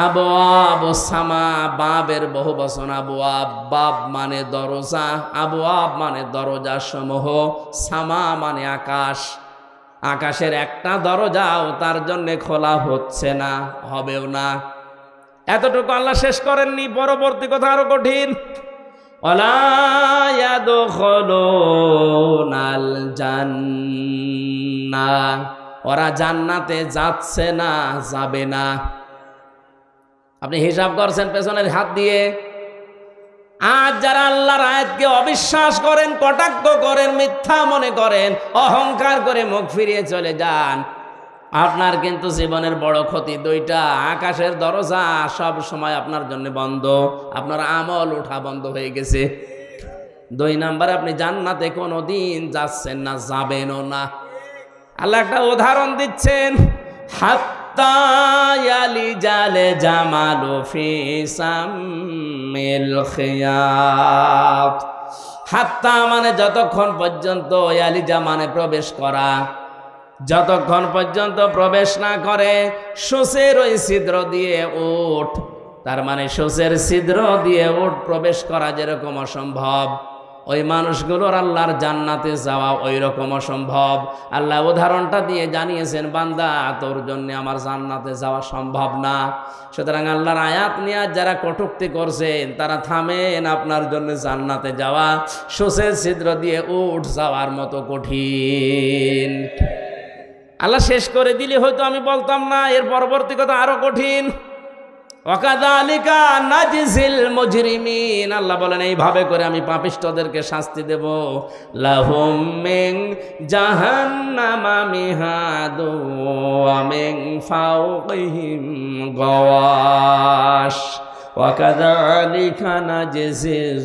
[SPEAKER 1] আবওয়াবুস সামা, বাবের বহু বচন আবওয়াব। বাব মানে দরজা, আবওয়াব মানে দরজা সমূহ, সামা মানে আকাশ। আকাশের একটা দরজাও তার জন্য খোলা হচ্ছে না, হবেও না। এতটুকু আল্লাহ শেষ করেননি, পরবর্তী কথা আরো কঠিন। ওয়ালা ইয়াদখুলুনাল জান্নাহ, ওরা জান্নাতে যাচ্ছে না, যাবে না। আপনি হিসাব করছেন পেছনের হাত দিয়ে। আজ যারা আল্লাহর আয়াতকে অবিশ্বাস করেন, কটাক্ষ করেন, মিথ্যা মনে করেন, অহংকার করে মুখ ফিরিয়ে চলে যান, আপনার কিন্তু জীবনের বড় ক্ষতি দুইটা। আকাশের দরজা সব সময় আপনার জন্য বন্ধ, আপনার আমল ওঠা বন্ধ হয়ে গেছে। 2 নাম্বার, আপনি জান্নাতে কোনোদিন যাচ্ছেন না, যাবেনও না। আল্লাহ একটা উদাহরণ দিচ্ছেন, হাত্তা ইয়ালিজাল জামালু ফি সামিল খিয়াত। হাত্তা মানে যতক্ষণ পর্যন্ত, ইয়ালিজা মানে প্রবেশ করা, যতক্ষণ পর্যন্ত প্রবেশ না করে সূচের ওই ছিদ্র দিয়ে উট, তার মানে সূচের ছিদ্র দিয়ে উট প্রবেশ করা যেরকম অসম্ভব, ওই মানুষগুলোর আল্লাহর জান্নাতে যাওয়া ওই রকম অসম্ভব। আল্লাহ উদাহরণটা দিয়ে জানিয়েছেন, বান্দা, তোর জন্য আমার জান্নাতে যাওয়া সম্ভব না। সুতরাং আল্লাহর আয়াত নিয়ে যারা কটূক্তি করছেন, তারা থামেন, আপনার জন্য জান্নাতে যাওয়া সূচের ছিদ্র দিয়ে উট যাওয়ার মতো কঠিন। আল্লাহ শেষ করে দিলে হয়তো আমি বলতাম না, এর পরবর্তী কথা আরো কঠিন। ওয়াকাযালিকা নাজিজিল মুজরিমিন, আল্লাহ বলেন এইভাবে করে আমি পাপিষ্ঠদেরকে শাস্তি দেব। লাহুম মিন জাহান্নামা মিহাদু ওয়া মিন ফাওকিহিম গাওয়াশ ওয়াকাযালিকা নাজিজিজ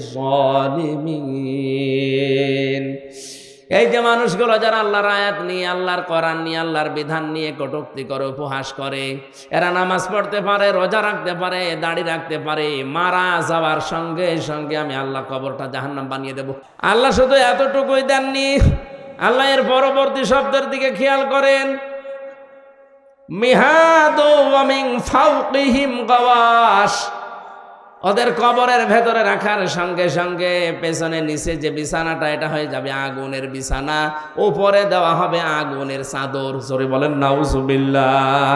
[SPEAKER 1] যালিমিন। এই যে মানুষগুলো যারা আল্লাহর আয়াত নিয়ে, আল্লাহর কোরআন নিয়ে, আল্লাহর বিধান নিয়ে কটূক্তি করে, উপহাস করে, এরা নামাজ পড়তে পারে, রোজা রাখতে পারে, দাড়ি রাখতে পারে, মারা যাওয়ার সঙ্গে সঙ্গে আমি আল্লাহ কবরটা জাহান্নাম বানিয়ে দেব। আল্লাহ শুধু এতটুকুই দেননি, আল্লাহ এর পরবর্তী শব্দের দিকে খেয়াল করেন, মিহাদু ওয়া মিন ফাওকিহিম গাওয়াশ, ওদের কবরের ভেতরে রাখার সঙ্গে সঙ্গে পেছনে নিচে যে বিছানাটা, এটা হয়ে যাবে আগুনের বিছানা, উপরে দেওয়া হবে আগুনের চাদর। জোরে বলেন নাউজুবিল্লাহ।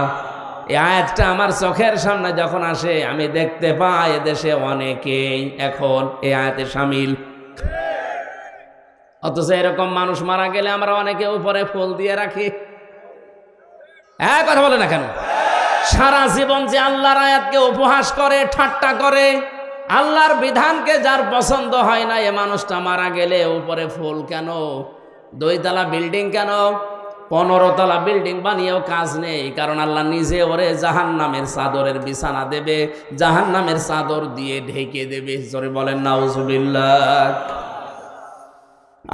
[SPEAKER 1] এই আয়াতটা আমার চোখের সামনে যখন আসে, আমি দেখতে পাই এদেশে অনেকেই এখন এই আয়াতে শামিল। অথচ এরকম মানুষ মারা গেলে আমরা অনেকে উপরে ফুল দিয়ে রাখি। কথা বলে না কেন? সারা জীবন যে আল্লাহর আয়াতকে উপহাস করে, ঠাট্টা করে, আল্লাহর বিধানকে যার পছন্দ হয় না, এ মানুষটা মারা গেলে উপরে ফুল কেন? 2 তলা বিল্ডিং কেন? 15 তলা বিল্ডিং বানিয়েও কাজ নেই, কারণ আল্লাহ নিজে ওরে জাহান্নামের চাদরের বিছানা দেবে, জাহান্নামের চাদর দিয়ে ঢেকে দেবে। জোরে বলেন নাউজুবিল্লাহ।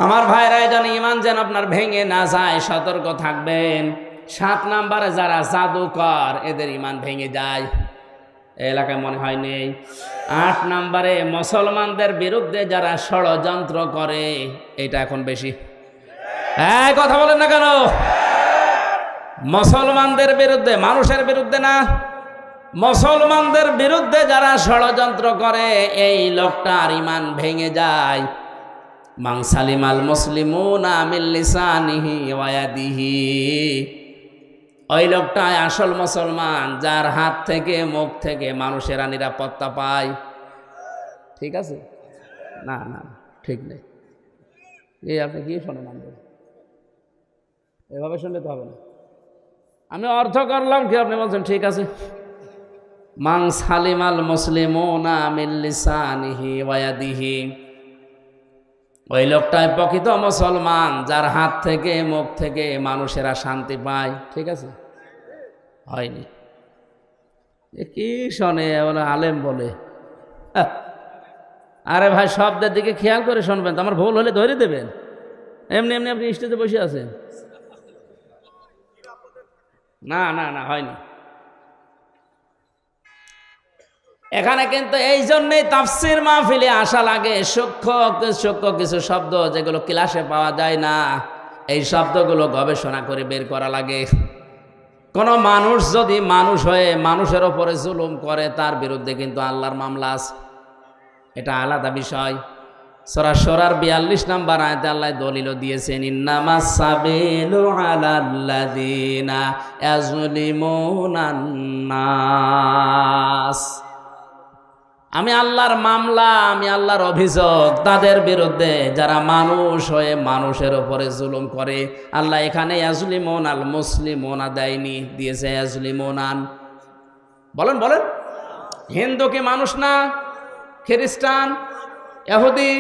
[SPEAKER 1] আমার ভাইরা, যেন ঈমান যেন আপনার ভেঙে না যায়, সতর্ক থাকবেন। 7 নম্বরে যারা জাদুকর, এদের ঈমান ভেঙে যায়। এই এলাকায় মনে হয় নেই। 8 নম্বরে মুসলমানদের বিরুদ্ধে যারা ষড়যন্ত্র করে, এটা এখন বেশি। এই কথা বলেন না কেন? মুসলমানদের বিরুদ্ধে, মানুষের বিরুদ্ধে না, মুসলমানদের বিরুদ্ধে যারা ষড়যন্ত্র করে, এই লোকটার ঈমান ভেঙে যায়। মান সালিমাল মুসলিমুনা মিন লিসানিহি ওয়া ইয়াদিহি, ওই লোকটাই আসল মুসলমান, যার হাত থেকে মুখ থেকে মানুষেরা নিরাপত্তা পায়। ঠিক আছে? না না ঠিক নেই। এই আপনি কি শোনেন? আমাদের এভাবে শুনলে তো হবে না। আমি অর্থ করলাম কি, আপনি বলছেন ঠিক আছে। মান সালিমাল মুসলিমুনা মিন লিসানিহি ওয়া ইয়াদিহি, ওই লোকটাই প্রকৃত মুসলমান, যার হাত থেকে মুখ থেকে মানুষেরা শান্তি পায়। ঠিক আছে? হয়নি। এ কি শোনে, বলে আলেম বলে। আরে ভাই, শব্দের দিকে খেয়াল করে শুনবেন, তো আমার ভুল হলে ধরে দেবেন। এমনি এমনি আপনি স্টেজে বসে আছেন। না না না, হয়নি। এখানে কিন্তু এই জন্যই তাফসীর মাহফিলে আসা লাগে। সূক্ষ্ম কিছু শব্দ যেগুলো ক্লাসে পাওয়া যায় না, এই শব্দগুলো গবেষণা করে বের করা লাগে। কোন মানুষ যদি মানুষ হয়ে মানুষের ওপরে জুলুম করে, তার বিরুদ্ধে কিন্তু আল্লাহর মামলা আছে, এটা আলাদা বিষয়। সূরা শুরার 42 নম্বর আয়াতে আল্লাহ দলিল দিয়েছেন, ইন্নামাস সাবিলু আলাল্লাযিনা ইয়াজলিমুনান নাস। আমি আল্লাহর মামলা, আমি আল্লাহর অভিযোগ তাদের বিরুদ্ধে যারা মানুষ হয়ে মানুষের উপরে জুলুম করে। আল্লাহ এখানে ইয়াজলিমুন আল মুসলিমুনা দেয়নি, দিয়েছে ইয়াজলিমুনান। বলেন বলেন, হিন্দু কি মানুষ না? খ্রিস্টান, ইহুদি?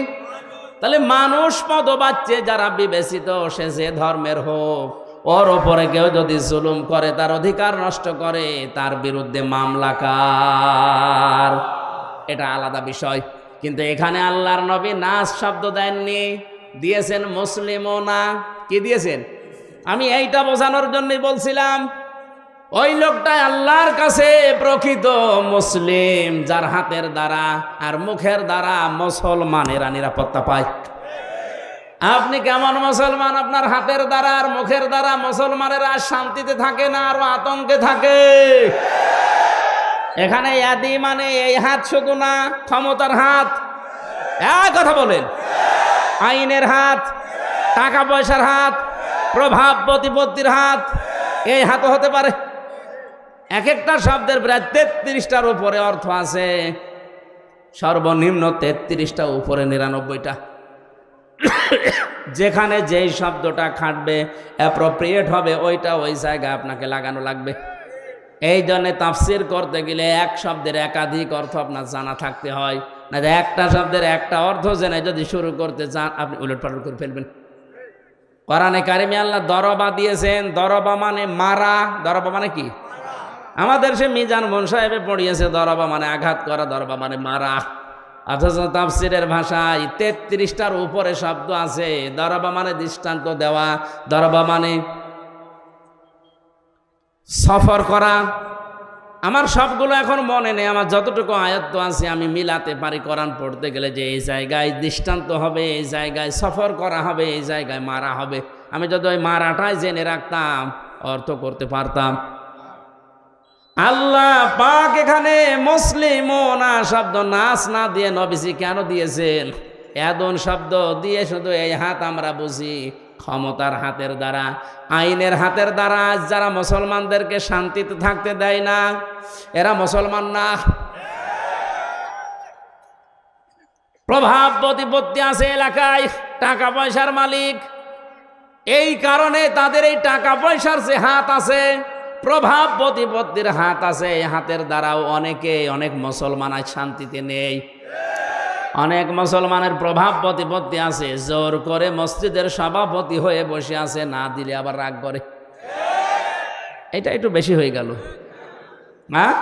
[SPEAKER 1] তাহলে মানুষ পদবাচ্যে যারা বিবেচিত, সে যে ধর্মের হোক, ওর ওপরে কেউ যদি জুলুম করে, তার অধিকার নষ্ট করে, তার বিরুদ্ধে মামলা কার? এটা আলাদা বিষয়। কিন্তু এখানে আল্লাহর নবী নাস শব্দ দেননি, দিয়েছেন মুসলিমুনা। কি দিয়েছেন? আমি এইটা বোঝানোর জন্যই বলছিলাম, ওই লোকটাই আল্লাহর কাছে প্রকৃত মুসলিম, যার হাতের দ্বারা আর মুখের দ্বারা মুসলমানেরা নিরাপত্তা পায়। আপনি কেমন মুসলমান? আপনার হাতের দ্বারা আর মুখের দ্বারা মুসলমানেরা শান্তিতে থাকে না, আরো আতঙ্কে থাকে। এখানে ইয়াদি মানে এই হাত শুধু না, ক্ষমতার হাত। এক কথা বলেন, আইনের হাত, টাকা পয়সার হাত, প্রভাব প্রতিপত্তির হাত, এই হাতও হতে পারে। এক একটা শব্দের প্রায় 33টার উপরে অর্থ আছে, সর্বনিম্ন 33টা, উপরে 99টা। যেখানে যেই শব্দটা খাটবে, অ্যাপ্রোপ্রিয়েট হবে, ওইটা ওই জায়গায় আপনাকে লাগানো লাগবে। এই জন্য তাফসীর করতে গেলে এক শব্দের একাধিক অর্থ আপনার জানা থাকতে হয়, না একটা শব্দের একটা অর্থ জেনে যদি শুরু করতে চান, আপনি উলটপালট করে ফেলবেন। কোরআনে কারিমে আল্লাহ দরবা দিয়েছেন, দরবা মানে মারা। দরবা মানে কি? আমাদের সে মিজান মন সাহেবে পড়িয়েছে, দরবা মানে আঘাত করা, দরবা মানে মারা। অথচ তাফসীরের ভাষায় 33টার উপরে শব্দ আছে। দরবা মানে দৃষ্টান্ত দেওয়া, দরবা মানে সফর করা। আমার সবগুলো এখন মনে নেই, আমার যতটুকু আয়ত্ত আছে আমি মিলাতে পারি কোরআন পড়তে গেলে, যে এই জায়গায় দৃষ্টান্ত হবে, এই জায়গায় সফর করা হবে, এই জায়গায় মারা হবে। আমি যদি ওই মারাটাই জেনে রাখতাম, অর্থ করতে পারতাম। আল্লাহ পাক এখানে মুসলিমুনা শব্দ নাস না দিয়ে নবীজি কেন দিয়েছেন? এদন শব্দ দিয়ে শুধু এই হাত আমরা বুঝি, ক্ষমতার হাতের দ্বারা, আইনের হাতের দ্বারা যারা মুসলমানদেরকে শান্তিতে থাকতে দেয় না, এরা মুসলমান না। প্রভাব প্রতিপত্তি আছে এলাকায়, টাকা পয়সার মালিক, এই কারণে তাদের এই টাকা পয়সার যে হাত আছে, প্রভাব প্রতিপত্তির হাত আছে, এই হাতের দ্বারাও অনেক মুসলমান আজ শান্তিতে নেই। অনেক মুসলমানের প্রভাব প্রতিপত্তি আছে, জোর করে মসজিদের সভাপতি হয়ে বসে আছে, না দিলে আবার রাগ করে। এটা একটু বেশি হয়ে গেল। হ্যাঁ,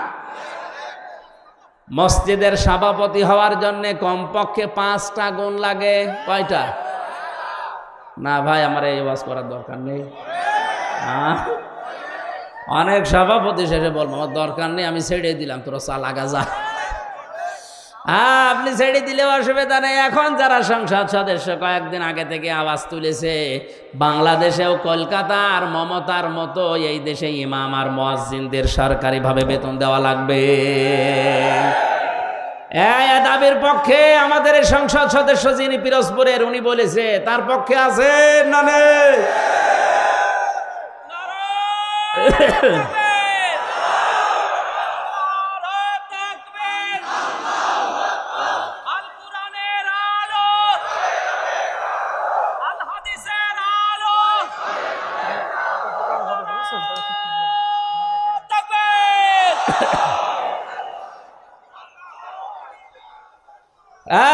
[SPEAKER 1] মসজিদের সভাপতি হওয়ার জন্য কমপক্ষে 5টা গুণ লাগে। কয়টা? না ভাই, আমার এই ওয়াজ করার দরকার নেই। অনেক সভাপতি শেষে বলবো আমার দরকার নেই, আমি ছেড়ে দিলাম, তোরা চালাগা যা। আপনি ছেড়ে দিলেও অসুবিধা নেই। এখন যারা সংসদ সদস্য কয়েকদিন আগে থেকে আওয়াজ তুলেছে, বাংলাদেশেও কলকাতার মমতার মতো এই দেশে ইমাম আর মুয়াজ্জিনদের সরকারিভাবে বেতন দেওয়া লাগবে। এই দাবির পক্ষে আমাদের এই সংসদ সদস্য যিনি পিরোজপুরের, উনি বলেছে, তার পক্ষে আছে না নেই?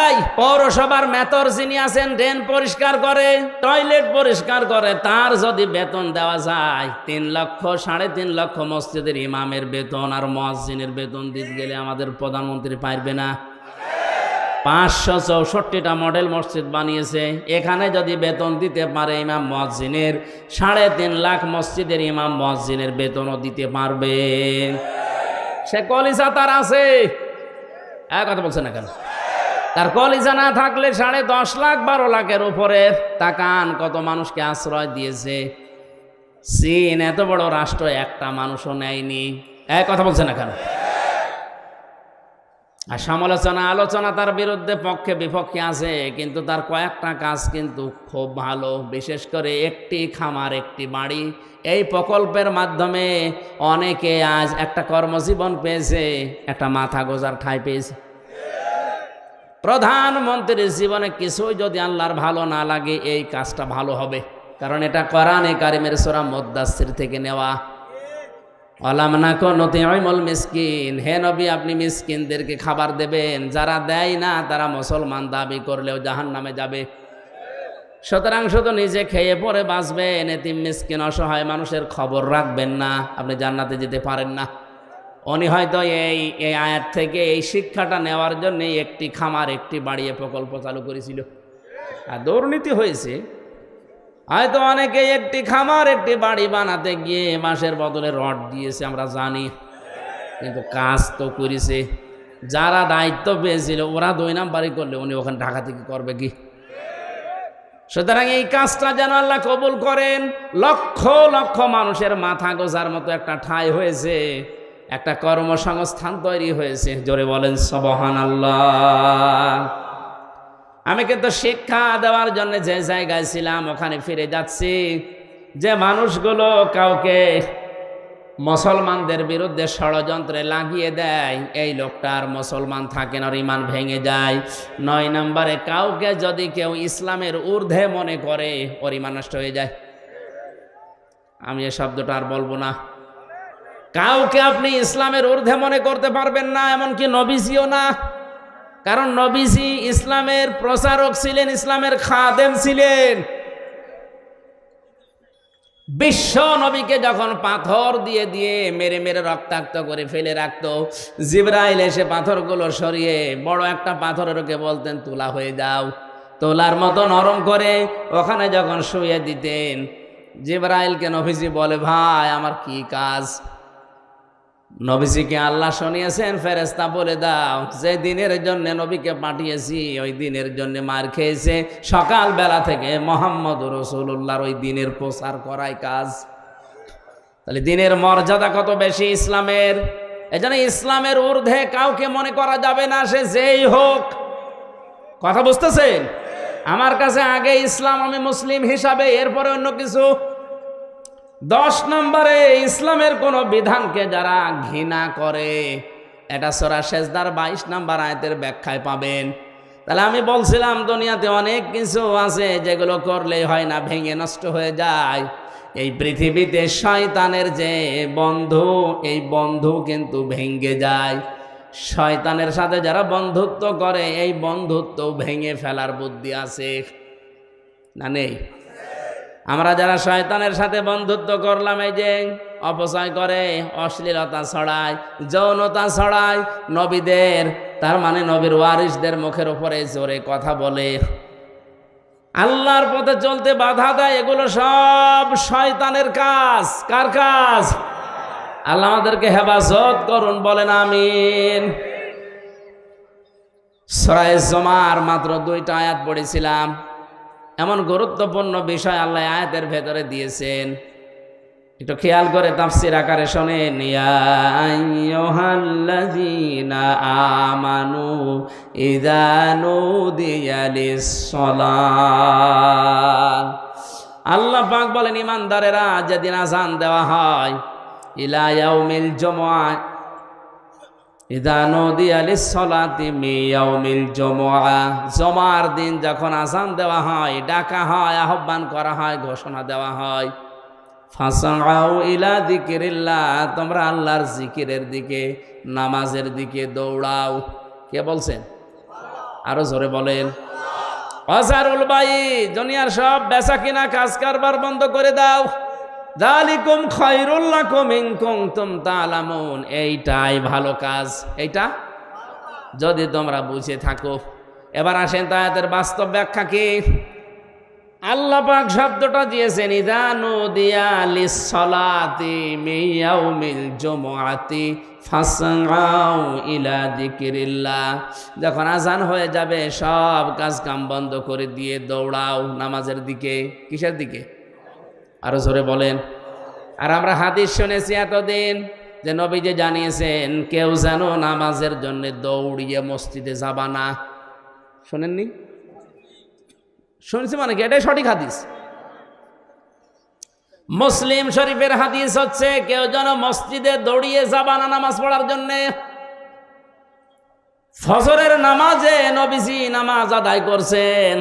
[SPEAKER 1] এই পৌরসভার মেয়র যিনি আছেন, ড্রেন পরিষ্কার করে, টয়লেট পরিষ্কার করে, তার যদি বেতন দেওয়া যায় 3 লক্ষ 3.5 লক্ষ, মসজিদের ইমামের বেতন আর মুয়াজ্জিনের বেতন দিতে গেলে আমাদের প্রধানমন্ত্রী পারবে না। 564টা মডেল মসজিদ বানিয়েছে, এখানে যদি বেতন দিতে পারে ইমাম মুয়াজ্জিনের, 3.5 লাখ মসজিদের ইমাম মুয়াজ্জিনের বেতনও দিতে পারবে। সে কলিজা তার আছে, কথা বলছে না কেন? তার কলিজা না থাকলে 10.5 লাখ 12 লাখের উপরে। তাকান কত মানুষকে আশ্রয় দিয়েছে। চীন এত বড় রাষ্ট্র, একটা মানুষও নেয়নি। কথা বলছে না কেন? আর সমালোচনা আলোচনা তার বিরুদ্ধে পক্ষে বিপক্ষে আছে, কিন্তু তার কয়েকটা কাজ কিন্তু খুব ভালো। বিশেষ করে একটি খামার একটি বাড়ি, এই প্রকল্পের মাধ্যমে অনেকে আজ একটা কর্মজীবন পেয়েছে, একটা মাথা গোজার ঠাঁই পেয়েছে। প্রধানমন্ত্রীর জীবনে কিছুই যদি আল্লাহর ভালো না লাগে, এই কাজটা ভালো হবে, কারণ এটা কোরআনে কারিমের সূরা মুদ্দাসসির থেকে নেওয়া। আলাম নাকুন নুতিউমুল মিসকিন, হে নবী আপনি মিসকিনদেরকে খাবার দেবেন, যারা দেয় না তারা মুসলমান দাবি করলেও জাহান্নামে যাবে। সুতরাং শুধু নিজে খেয়ে পরে বাঁচবেন, এতিম মিসকিন অসহায় মানুষের খবর রাখবেন না, আপনি জান্নাতে যেতে পারেন না। উনি হয়তো এই আয়াত থেকে এই শিক্ষাটা নেওয়ার জন্য একটি খামার একটি বাড়িয়ে প্রকল্প চালু করেছিল। আর দুর্নীতি হয়েছে, হয়তো অনেকে একটি খামার একটি বাড়ি বানাতে গিয়ে মাসের বদলে রড দিয়েছে, আমরা জানি, কিন্তু কাজ তো করেছে। যারা দায়িত্ব পেয়েছিল ওরা 2 নাম্বারই করলে উনি ওখানে ঢাকা থেকে করবে কি? সুতরাং এই কাজটা যেন আল্লাহ কবুল করেন। লক্ষ লক্ষ মানুষের মাথা গোজার মতো একটা ঠাঁই হয়েছে, একটা কর্মসংস্থান তৈরি হয়েছে। জোরে বলেন সুবহানাল্লাহ। আমি কিন্তু শিক্ষা দেওয়ার জন্য যে জায়গায় ছিলাম ওখানে ফিরে যাচ্ছি। যে মানুষগুলো কাউকে মুসলমানদের বিরুদ্ধে ষড়যন্ত্রে লাগিয়ে দেয়, এই লোকটার মুসলমান থাকে না, ইমান ভেঙে যায়। 9 নম্বরে কাউকে যদি কেউ ইসলামের ঊর্ধ্বে মনে করে, ওর ইমান নষ্ট হয়ে যায়। আমি এই শব্দটা আর বলবো না। কাউকে আপনি ইসলামের ঊর্ধ্বে মনে করতে পারবেন না, এমনকি নবীজিও না। কারণ নবীজি ইসলামের প্রচারক ছিলেন, ইসলামের খাদেম ছিলেন। বিশ্ব নবীকে যখন পাথর দিয়ে দিয়ে মেরে মেরে রক্তাক্ত করে ফেলে রাখতো, জিবরাইল এসে পাথরগুলো সরিয়ে বড় একটা পাথরের ওকে বলতেন তুলা হয়ে যাও, তোলার মতো নরম করে ওখানে যখন শুয়ে দিতেন, জিবরাইলকে নবীজি বলে ভাই আমার কি কাজ? নবীজিকে আল্লাহ শুনিয়েছেন, ফেরেশতা বলে দাও যে দিনের জন্য নবীকে পাঠিয়েছি ওই দিনের জন্য মার খেয়েছে। সকাল বেলা থেকে মোহাম্মদ রাসূলুল্লাহর ওই দিনের প্রচার করাই কাজ। তাহলে দিনের মর্যাদা কত বেশি ইসলামের। এজন্য ইসলামের ঊর্ধ্বে কাউকে মনে করা যাবে না, সে যেই হোক। কথা বুঝতেছেন? আমার কাছে আগে ইসলাম, আমি মুসলিম হিসাবে, এরপরে অন্য কিছু। 10 নম্বরে ইসলামের কোন বিধানকে যারা ঘৃণা করে, এটা সূরা সেজদার 22 নম্বর আয়াতের ব্যাখ্যায় পাবেন। তাহলে আমি বলছিলাম দুনিয়াতে অনেক কিছু আছে যেগুলো করলে হয় না, ভেঙে নষ্ট হয়ে যায়। এই পৃথিবীতে শয়তানের যে বন্ধু, এই বন্ধু কিন্তু ভেঙে যায়। শয়তানের সাথে যারা বন্ধুত্ব করে, এই বন্ধুত্ব ভেঙে ফেলার বুদ্ধি আছে না নেই? আমরা যারা শয়তানের সাথে বন্ধুত্ব করলাম, এই যে অপচয় করে, অশ্লীলতা ছড়ায়, যৌনতা ছড়ায়, নবীদের, তার মানে নবীর ওয়ারিসদের মুখের উপরে জোরে কথা বলে, আল্লাহর পথে চলতে বাধা দেয়, এগুলো সব শয়তানের কাজ। কার কাজ? আল্লাহ আমাদেরকে হেফাজত করুন, বলেন আমিন। সূরা জুমার মাত্র 2টা আয়াত পড়েছিলাম। এমন গুরুত্বপূর্ণ বিষয় আল্লাহ আয়াতের ভেতরে দিয়েছেন, একটু খেয়াল করে তাফসীর আকারে শোনেন। ইয়া আইয়ুহাল্লাযীনা আমানু ইযা নুদিয়া লিস-সালাত, আল্লাহ পাক বলেন ঈমানদারেরা যেদিন আযান দেওয়া হয়, ইলা ইয়াউমিল জুমআ ইযা নুদিয়া লিস-সালাতি মিন ইয়াউমিল জুমআ, জুমার দিন যখন আযান দেওয়া হয়, ডাকা হয়, আহ্বান করা হয়, ঘোষণা দেওয়া হয়, ফাসাউ ইলা যিকিরিল্লাহ, তোমরা আল্লাহর জিকিরের দিকে, নামাজের দিকে দৌড়াও। কে বলছেন? আরো জোরে বলেন। ওয়াজারুল বাই, দুনিয়ার সব বেচা কিনা কাজ কারবার বন্ধ করে দাও। যালিকুম খায়রুল লাকুম ইন কুনতুম তা'লামুন, এইটাই ভালো কাজ, এইটা যদি তোমরা বুঝে থাকো। এবার আসেন আয়াতের বাস্তব ব্যাখ্যা কি। আল্লাহ পাক শব্দটা দিয়েছেন ইযা নুদিয়া লিস-সালাতি মিন ইয়াউমিল জুমআতি ফাসআউ ইলা যিকিরিল্লাহ, যখন আযান হয়ে যাবে সব কাজ কাম বন্ধ করে দিয়ে দৌড়াও নামাজের দিকে। কিসের দিকে? আরো জোরে বলেন। আর আমরা হাদিস শুনেছি এতদিন যে নবীজি জানিয়েছেন কেউ যেন নামাজের জন্য দৌড়িয়ে মসজিদে যাবা না। শোনেননি? শুনছি মানে কি? এটাই সঠিক হাদিস। মুসলিম শরীফের হাদিস হচ্ছে কেউ যেন মসজিদে দৌড়িয়ে যাবা না নামাজ পড়ার জন্য। ফজরের নামাজে নবীজি নামাজ আদায় করছেন,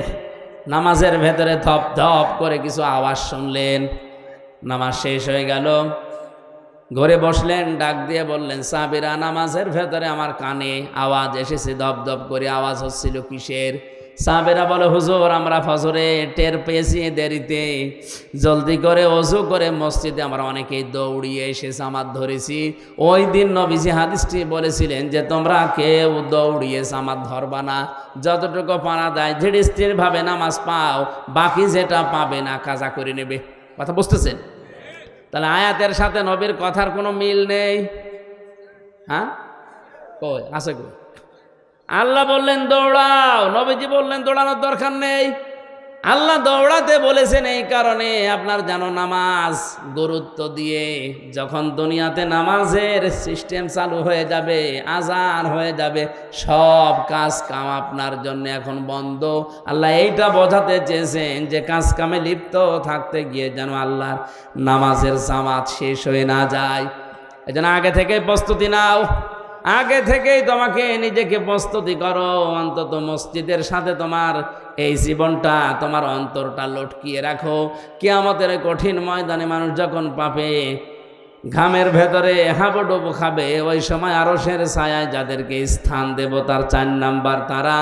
[SPEAKER 1] নামাজের ভেতরে ধপ ধপ করে কিছু আওয়াজ শুনলেন, নামাজ শেষ হয়ে গেল, ঘরে বসলেন, ডাক দিয়ে বললেন সাহাবীরা নামাজের ভেতরে আমার কানে আওয়াজ এসেছে, ধপ ধপ করে আওয়াজ হচ্ছিল, কিসের? সাহাবীরা বলে হুজুর আমরা ফজরে টের পেয়েছি দেরিতে, জলদি করে ওযু করে মসজিদে আমরা অনেকেই দৌড়িয়ে এসে জামাত ধরেছি। ওই দিন নবীজি হাদিসটি বলেছিলেন যে তোমরা কেউ দৌড়িয়ে জামাত ধরবা না, যতটুকু পারা দেয় ধীর স্থির ভাবে নামাজ পাও, বাকি যেটা পাবে না কাজা করে নেবে। কথা বুঝতেছেন? তাহলে আয়াতের সাথে নবীর কথার কোনো মিল নেই। হ্যাঁ, কই আছে কই? আল্লাহ বললেন দৌড়াও, নবীজি বললেন দৌড়ানোর দরকার নেই। আল্লাহ দৌড়াতে বলেছেন এই কারণে আপনার যেন নামাজ গুরুত্ব দিয়ে, যখন দুনিয়াতে নামাজের সিস্টেম চালু হয়ে যাবে, আজান হয়ে যাবে, সব কাজ কাম আপনার জন্য এখন বন্ধ। আল্লাহ এইটা বোঝাতে চেয়েছেন যে কাজ কামে লিপ্ত থাকতে গিয়ে যেন আল্লাহর নামাজের জামাত শেষ হয়ে না যায়। এজন্য আগে থেকে প্রস্তুতি নাও, আগে থেকেই তোমাকে নিজেকে প্রস্তুতি করো, অন্তত মসজিদের সাথে তোমার এই জীবনটা, তোমার অন্তরটা লটকিয়ে রাখো। কিয়ামতের কঠিন ময়দানে মানুষ যখন পাবে, ঘামের ভেতরে হাবুডুবু খাবে, ওই সময় আরশের ছায়ায় যাদেরকে স্থান দেব তার 4 নাম্বার তারা,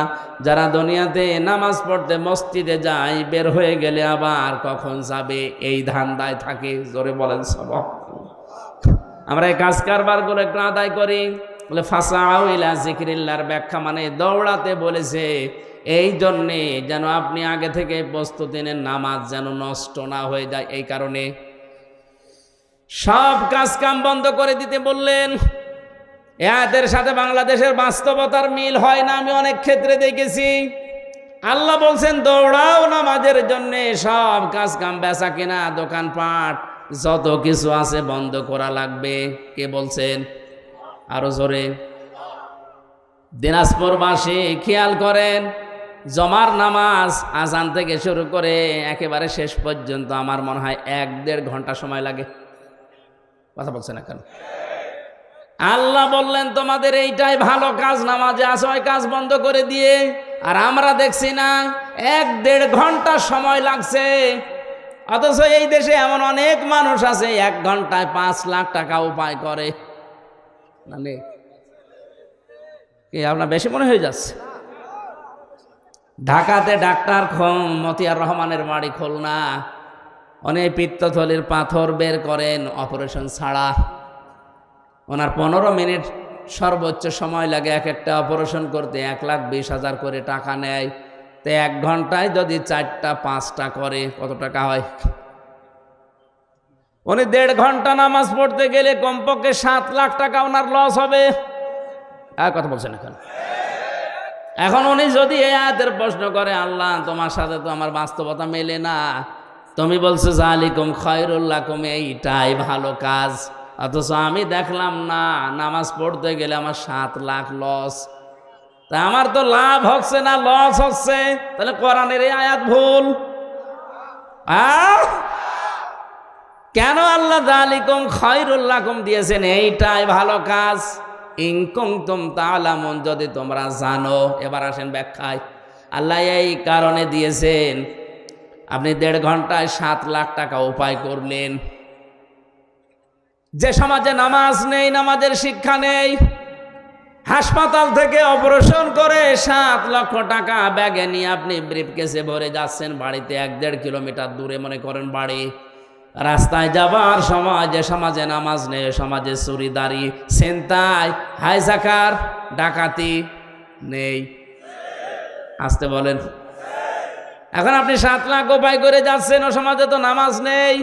[SPEAKER 1] যারা দুনিয়াতে নামাজ পড়তে মসজিদে যায়, বের হয়ে গেলে আবার কখন যাবে এই ধান্দায় থাকে। জোরে বলেন সবাব। আমরা এই কাজ কারবারগুলো একটু আদায় করি। বলে ফাসাউ ইলা যিকিরিল্লাহর ব্যাখ্যা মানে দৌড়াতে বলেছে এই জন্যে যেন আপনি আগে থেকে প্রস্তুতি নেন, নামাজ যেন নষ্ট না হয়ে যায়। এই কারণে সব কাজ কাম বন্ধ করে দিতে বললেন। এদের সাথে বাংলাদেশের বাস্তবতার মিল হয় না, আমি অনেক ক্ষেত্রে দেখেছি। আল্লাহ বলছেন দৌড়াও নামাজের জন্যে, সব কাজ কাম বেচা কিনা দোকানপাট যত কিছু আছে বন্ধ করা লাগবে। কে বলছেন? আরো জোরে। দিনাজপুরবাসী খেয়াল করেন, জমার নামাজ আজান থেকে শুরু করে একেবারে শেষ পর্যন্ত আমার মনে হয় 1-1.5 ঘন্টা সময় লাগে। কথা বলছে না কেন? আল্লাহ বললেন তোমাদের এইটাই ভালো কাজ, নামাজে আসো, ওই কাজ বন্ধ করে দিয়ে। আর আমরা দেখছি না 1-1.5 ঘন্টা সময় লাগছে। অথচ এই দেশে এমন অনেক মানুষ আছে 1 ঘন্টায় 5 লাখ টাকা উপায় করে। মানে কি আপনার বেশি মনে হয়ে যাচ্ছে? ঢাকাতে ডাক্তার মতিয়ার রহমানের বাড়ি খুলনা, অনেক পিত্তথলির পাথর বের করেন অপারেশন ছাড়া। ওনার 15 মিনিট সর্বোচ্চ সময় লাগে এক একটা অপারেশন করতে, 1,20,000 করে টাকা নেয়। তো 1 ঘন্টায় যদি 4টা 5টা করে কত টাকা হয়? উনি 1.5 ঘন্টা নামাজ পড়তে গেলে কমপক্ষে 7 লাখ টাকা ওনার লস হবে। কথা বলছেন এখন উনি যদি এই আয়াতের প্রশ্ন করে, আল্লাহ তোমার সাথে তো আমার বাস্তবতা মেলে না, তুমি বলছো যালিকুম খায়রুল লাকুম, এইটাই ভালো কাজ, অথচ আমি দেখলাম না নামাজ পড়তে গেলে আমার 7 লাখ লস, তা আমার তো লাভ হচ্ছে না লস হচ্ছে, তাহলে কোরআনের এই আয়াত ভুল। কেন আল্লাহ যালিকুম খায়রুল লাকুম দিয়েছেন, এইটাই ভালো কাজ? ইন কুনতুম তা'লামুন, যদি তোমরা জানো। এবার আসেন ব্যাখ্যায়। আল্লাহ এই কারণে দিয়েছেন, আপনি 1.5 ঘন্টায় 7 লাখ টাকা উপায় করলেন। যে সমাজে নামাজ নেই, নামাজের শিক্ষা নেই, হাসপাতাল থেকে অপারেশন করে 7 লক্ষ টাকা ব্যাগে নিয়ে আপনি ব্রিফকেসে ভরে যাচ্ছেন বাড়িতে, 1-1.5 কিলোমিটার দূরে মনে করেন বাড়ি। রাস্তায় যাবার সময় যে সমাজে নামাজ নেই, সমাজে চুরিদারি, ছিনতাই, হাইজাকার, ডাকাতি নেই। আসতে বলেন। এখন আপনি 7 লাখ উপায় করে যাচ্ছেন, ও সমাজে তো নামাজ নেই।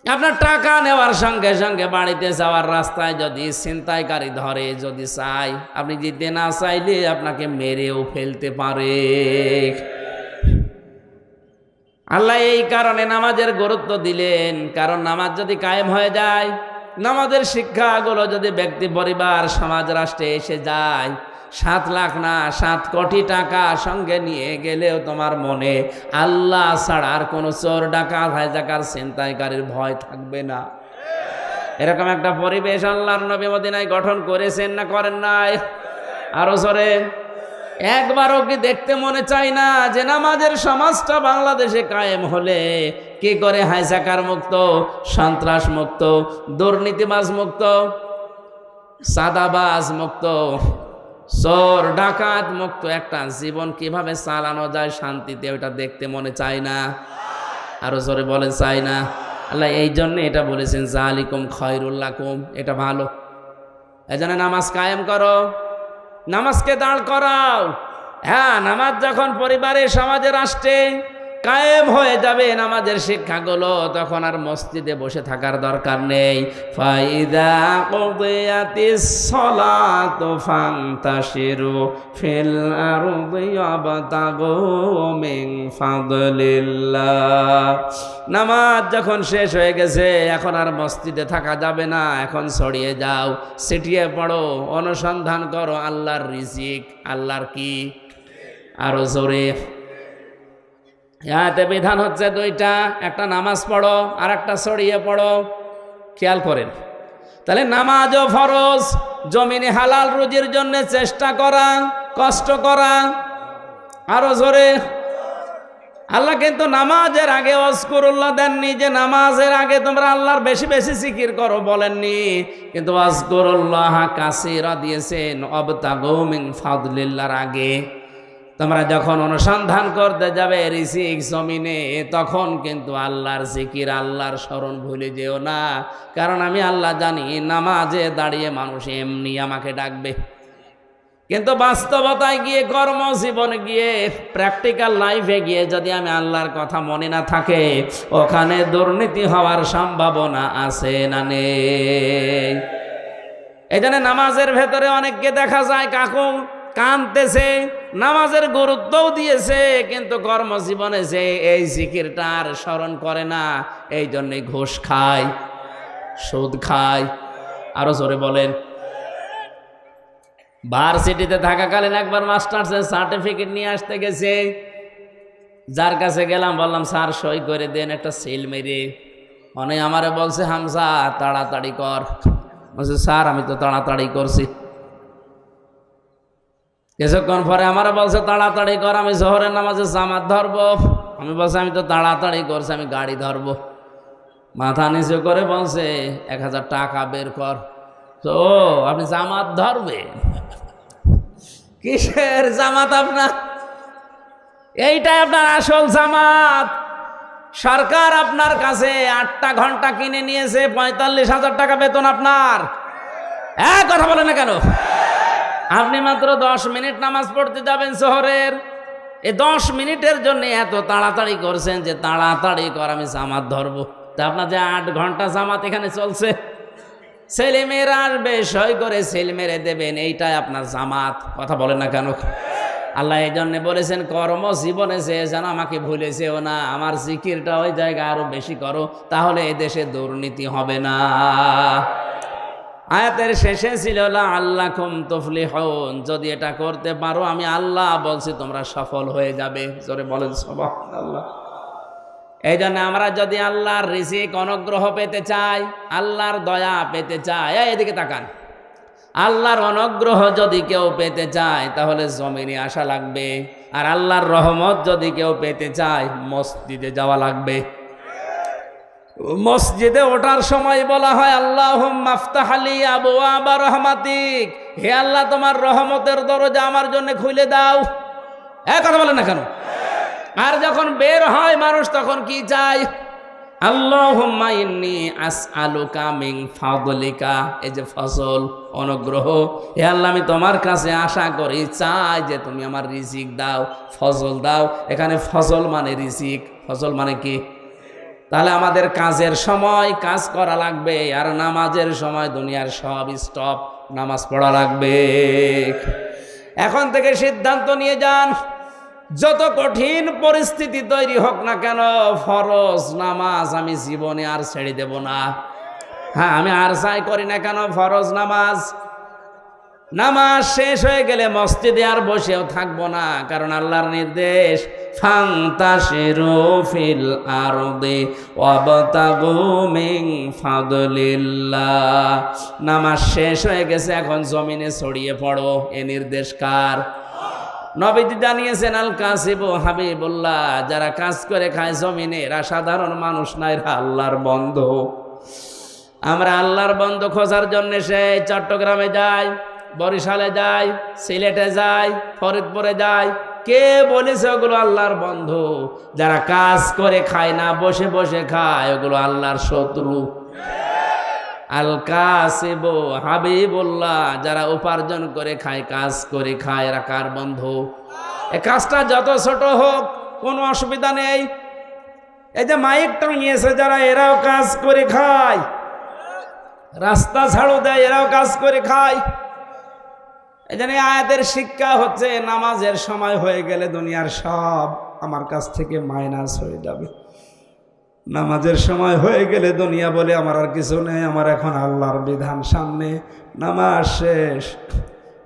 [SPEAKER 1] আপনার টাকা নেওয়ার সঙ্গে সঙ্গে বাড়িতে যাওয়ার রাস্তায় যদি ছিনতাইকারী ধরে, যদি চাই, আপনি দিতে না চাইলে আপনাকে মেরেও ফেলতে পারে। আল্লাহ এই কারণে নামাজের গুরুত্ব দিলেন, কারণ নামাজ যদি কায়েম হয়ে যায়, নামাজের শিক্ষাগুলো যদি ব্যক্তি, পরিবার, সমাজ, রাষ্ট্রে এসে যায়, 7 লাখ না 7 কোটি টাকা সঙ্গে নিয়ে গেলেও তোমার মনে আল্লাহ ছাড়া আর কোনো চোর, ডাকাত, হাইজাকার, ছিনতাইকারীর ভয় থাকবে না। এরকম একটা পরিবেশ আল্লাহর নবী মদিনায় গঠন করেছেন না করেন নাই? আরো জোরে। একবারও কি দেখতে মনে চায় না যে নামাজের সমাজটা বাংলাদেশে কায়েম হলে কি করে হাইজাকার মুক্ত, সন্ত্রাস মুক্ত, দুর্নীতিবাজ মুক্ত, সাদাবাজ মুক্ত, চোর ডাকাত মুক্ত একটা জীবন কিভাবে চালানো যায় শান্তিতে, ওটা দেখতে মনে চায় না? আরো জোরে বলেন, চাই না? আল্লাহ এই জন্য এটা বলেছেন যালিকুম খায়রুল লাকুম, এটা ভালো। এজন্য নামাজ কায়েম করো, নামাজকে দাঁড় করাও। হ্যাঁ, নামাজ যখন পরিবারে, সমাজে, রাষ্ট্রে কায়েম হয়ে যাবে নামাজের শিক্ষাগুলো, তখন আর মসজিদে বসে থাকার দরকার নেই। ফাইদা কুদিয়াতিস সালাতু ফান্তাশিরু ফিল আরদি ওয়াবতাগু মিন ফাদলিল্লাহ। নামাজ যখন শেষ হয়ে গেছে, এখন আর মসজিদে থাকা যাবে না, এখন ছড়িয়ে যাও, ছিটিয়ে পড়ো, অনুসন্ধান করো আল্লাহর রিজিক। আল্লাহর কি? আরো জোরে। এতে বিধান হচ্ছে 2টা, একটা নামাজ পড়ো আর একটা ছড়িয়ে পড়ো। খেয়াল করেন, তাহলে নামাজও ফরজ, জমিনে হালাল রুজির জন্য চেষ্টা করা, কষ্ট করা। আরো জোরে। আল্লাহ কিন্তু নামাজের আগে ওয়াজকুরুল্লাহ দেননি যে নামাজের আগে তোমরা আল্লাহর বেশি বেশি জিকির করো, বলেননি, কিন্তু ওয়াজকুরুল্লাহ কাসীরা দিয়েছেন ওয়াবতাগু মিন ফাদলিল্লাহর আগে। তোমরা যখন অনুসন্ধান করতে যাবে রিজিক জমিনে, তখন কিন্তু আল্লাহর জিকির, আল্লাহর স্মরণ ভুলে যেও না, কারণ আমি আল্লাহ জানি নামাজে দাঁড়িয়ে মানুষ এমনি আমাকে ডাকবে। কিন্তু বাস্তবতায় গিয়ে, কর্মজীবনে গিয়ে, প্র্যাকটিক্যাল লাইফে গিয়ে যদি আমি আল্লাহর কথা মনে না থাকে, ওখানে দুর্নীতি হওয়ার সম্ভাবনা আছে না নেই? এই জন্য নামাজের ভেতরে অনেককে দেখা যায় কাকু কাঁদতেছে, নামাজের গুরুত্বও দিয়েছে, কিন্তু কর্মজীবনে যে এই জিকিরটার স্মরণ করে না, এই জন্যে ঘুষ খায়, সুদ খায়। আরো জোরে বলেন। ভার্সিটিতে থাকাকালীন একবার মাস্টার্সের সার্টিফিকেট নিয়ে আসতে গেছে, যার কাছে গেলাম, বললাম স্যার সই করে দেন একটা সিল মেরে। অনেক আমারে বলছে হামজা তাড়াতাড়ি কর। বলছে স্যার আমি তো তাড়াতাড়ি করছি। কিছুক্ষণ পরে আমারে বলছে তাড়াতাড়ি কর, আমি জোহরের নামাজে জামাত ধরবো। আমি বলছি আমি তো তাড়াতাড়ি করছি, আমি গাড়ি ধরবো। মাথা নিচু করে বলছে 1000 টাকা বের কর। তো আপনি জামাত ধরবে? কিসের জামাত আপনার? এইটাই আপনার আসল জামাত। সরকার আপনার কাছে 8টা ঘন্টা কিনে নিয়েছে, 45,000 টাকা বেতন আপনার। কথা বলে না কেন? আপনি মাত্র 10 মিনিট নামাজ পড়তে যাবেন শহরের, এই 10 মিনিটের জন্য এত তাড়াতাড়ি করছেন যে তাড়াতাড়ি কর, আমি জামাত ধরবো। তা আপনার যে 8 ঘন্টা জামাত এখানে চলছে, ছেলে মেয়েরা আসবে, সই করে ছেলে মেরে দেবেন, এইটাই আপনার জামাত। কথা বলেন না কেন? আল্লাহ এই জন্য বলেছেন কর্ম জীবনে যে যেন আমাকে ভুলেছেও না, আমার জিকিরটা ওই জায়গায় আরো বেশি করো, তাহলে এদেশে দুর্নীতি হবে না। আয়াতের শেষে ছিল লাআল্লাকুম তুফলিহুন, যদি এটা করতে পারো আমি আল্লাহ বলছি তোমরা সফল হয়ে যাবে। জোরে বলেন সুবহানাল্লাহ। এই জন্য আমরা যদি আল্লাহর রিজিক অনুগ্রহ পেতে চাই, আল্লাহর দয়া পেতে চাই, এদিকে তাকান, আল্লাহর অনুগ্রহ যদি কেউ পেতে চায় তাহলে জমিনে আসা লাগবে, আর আল্লাহর রহমত যদি কেউ পেতে চায় মসজিদে যাওয়া লাগবে। মসজিদে ওঠার সময় বলা হয় আল্লাহুম্মা আফতাহ লি আবওয়াবা রাহমাতিক, হে আল্লাহ তোমার রহমতের দরজা আমার জন্য খুলে দাও। কথা বলেন না কেন? আর যখন বের হয় মানুষ তখন কি চায়? আল্লাহুম্মা ইন্নী আসআলুকা মিন ফাদলিকা, এই যে ফজল অনুগ্রহ, হে আল্লাহ আমি তোমার কাছে আশা করি, চাই যে তুমি আমার রিজিক দাও, ফজল দাও। এখানে ফজল মানে রিজিক, ফজল মানে কি? তাহলে আমাদের কাজের সময় কাজ করা লাগবে, আর নামাজের সময় দুনিয়ার সব স্টপ, নামাজ পড়া লাগবে। এখন থেকে সিদ্ধান্ত নিয়ে যান, যত কঠিন পরিস্থিতি তৈরি হোক না কেন, ফরজ নামাজ আমি জীবনে আর ছেড়ে দেব না। হ্যাঁ, আমি আর চাই করি না কেন, ফরজ নামাজ, নামাজ শেষ হয়ে গেলে মসজিদে আর বসেও থাকবো না, কারণ আল্লাহর নির্দেশ ফান্তাশিরু ফিল আরদি ওয়াবতাগু মিন ফাদলিল্লাহ। নামাজ শেষ হয়ে গেছে, এখন জমিনে ছড়িয়ে পড়ো, এ নির্দেশ কার? নবীজি জানিয়েছেন আল কাসিবু হাবিবুল্লাহ, যারা কাজ করে খায় জমিনে এরা সাধারণ মানুষ না, এরা আল্লাহর বন্ধু। আমরা আল্লাহর বন্ধু খোঁজার জন্য সেই চট্টগ্রামে যাই, বরিশালে যাই, সিলেটে যাই, ফরিদপুরে যাই। কে বলেছে ওগুলো আল্লাহর বন্ধু? যারা কাজ করে খায় না, বসে বসে খায়, ওগুলো আল্লাহর শত্রু। আল কাসিবু হাবিবুল্লাহ, যারা উপার্জন করে খায়, কাজ করে খায়, এরা কার বন্ধু? এই কাজটা যত ছোট হোক কোনো অসুবিধা নেই। এই যে মাইক টাঙিয়েছে যারা, এরাও কাজ করে খায়, রাস্তা ঝাড়ু দেয়, এরাও কাজ করে খায়। এই জন্য আয়াতের শিক্ষা হচ্ছে নামাজের সময় হয়ে গেলে দুনিয়ার সব আমার কাছ থেকে মাইনাস হয়ে যাবে। নামাজের সময় হয়ে গেলে দুনিয়া বলে আমার আর কিছু নেই, আমার এখন আল্লাহর বিধান সামনে, নামাজ শেষ,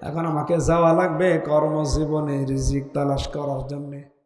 [SPEAKER 1] এখন আমাকে যাওয়া লাগবে কর্মজীবনে রিজিক তালাশ করার জন্যে।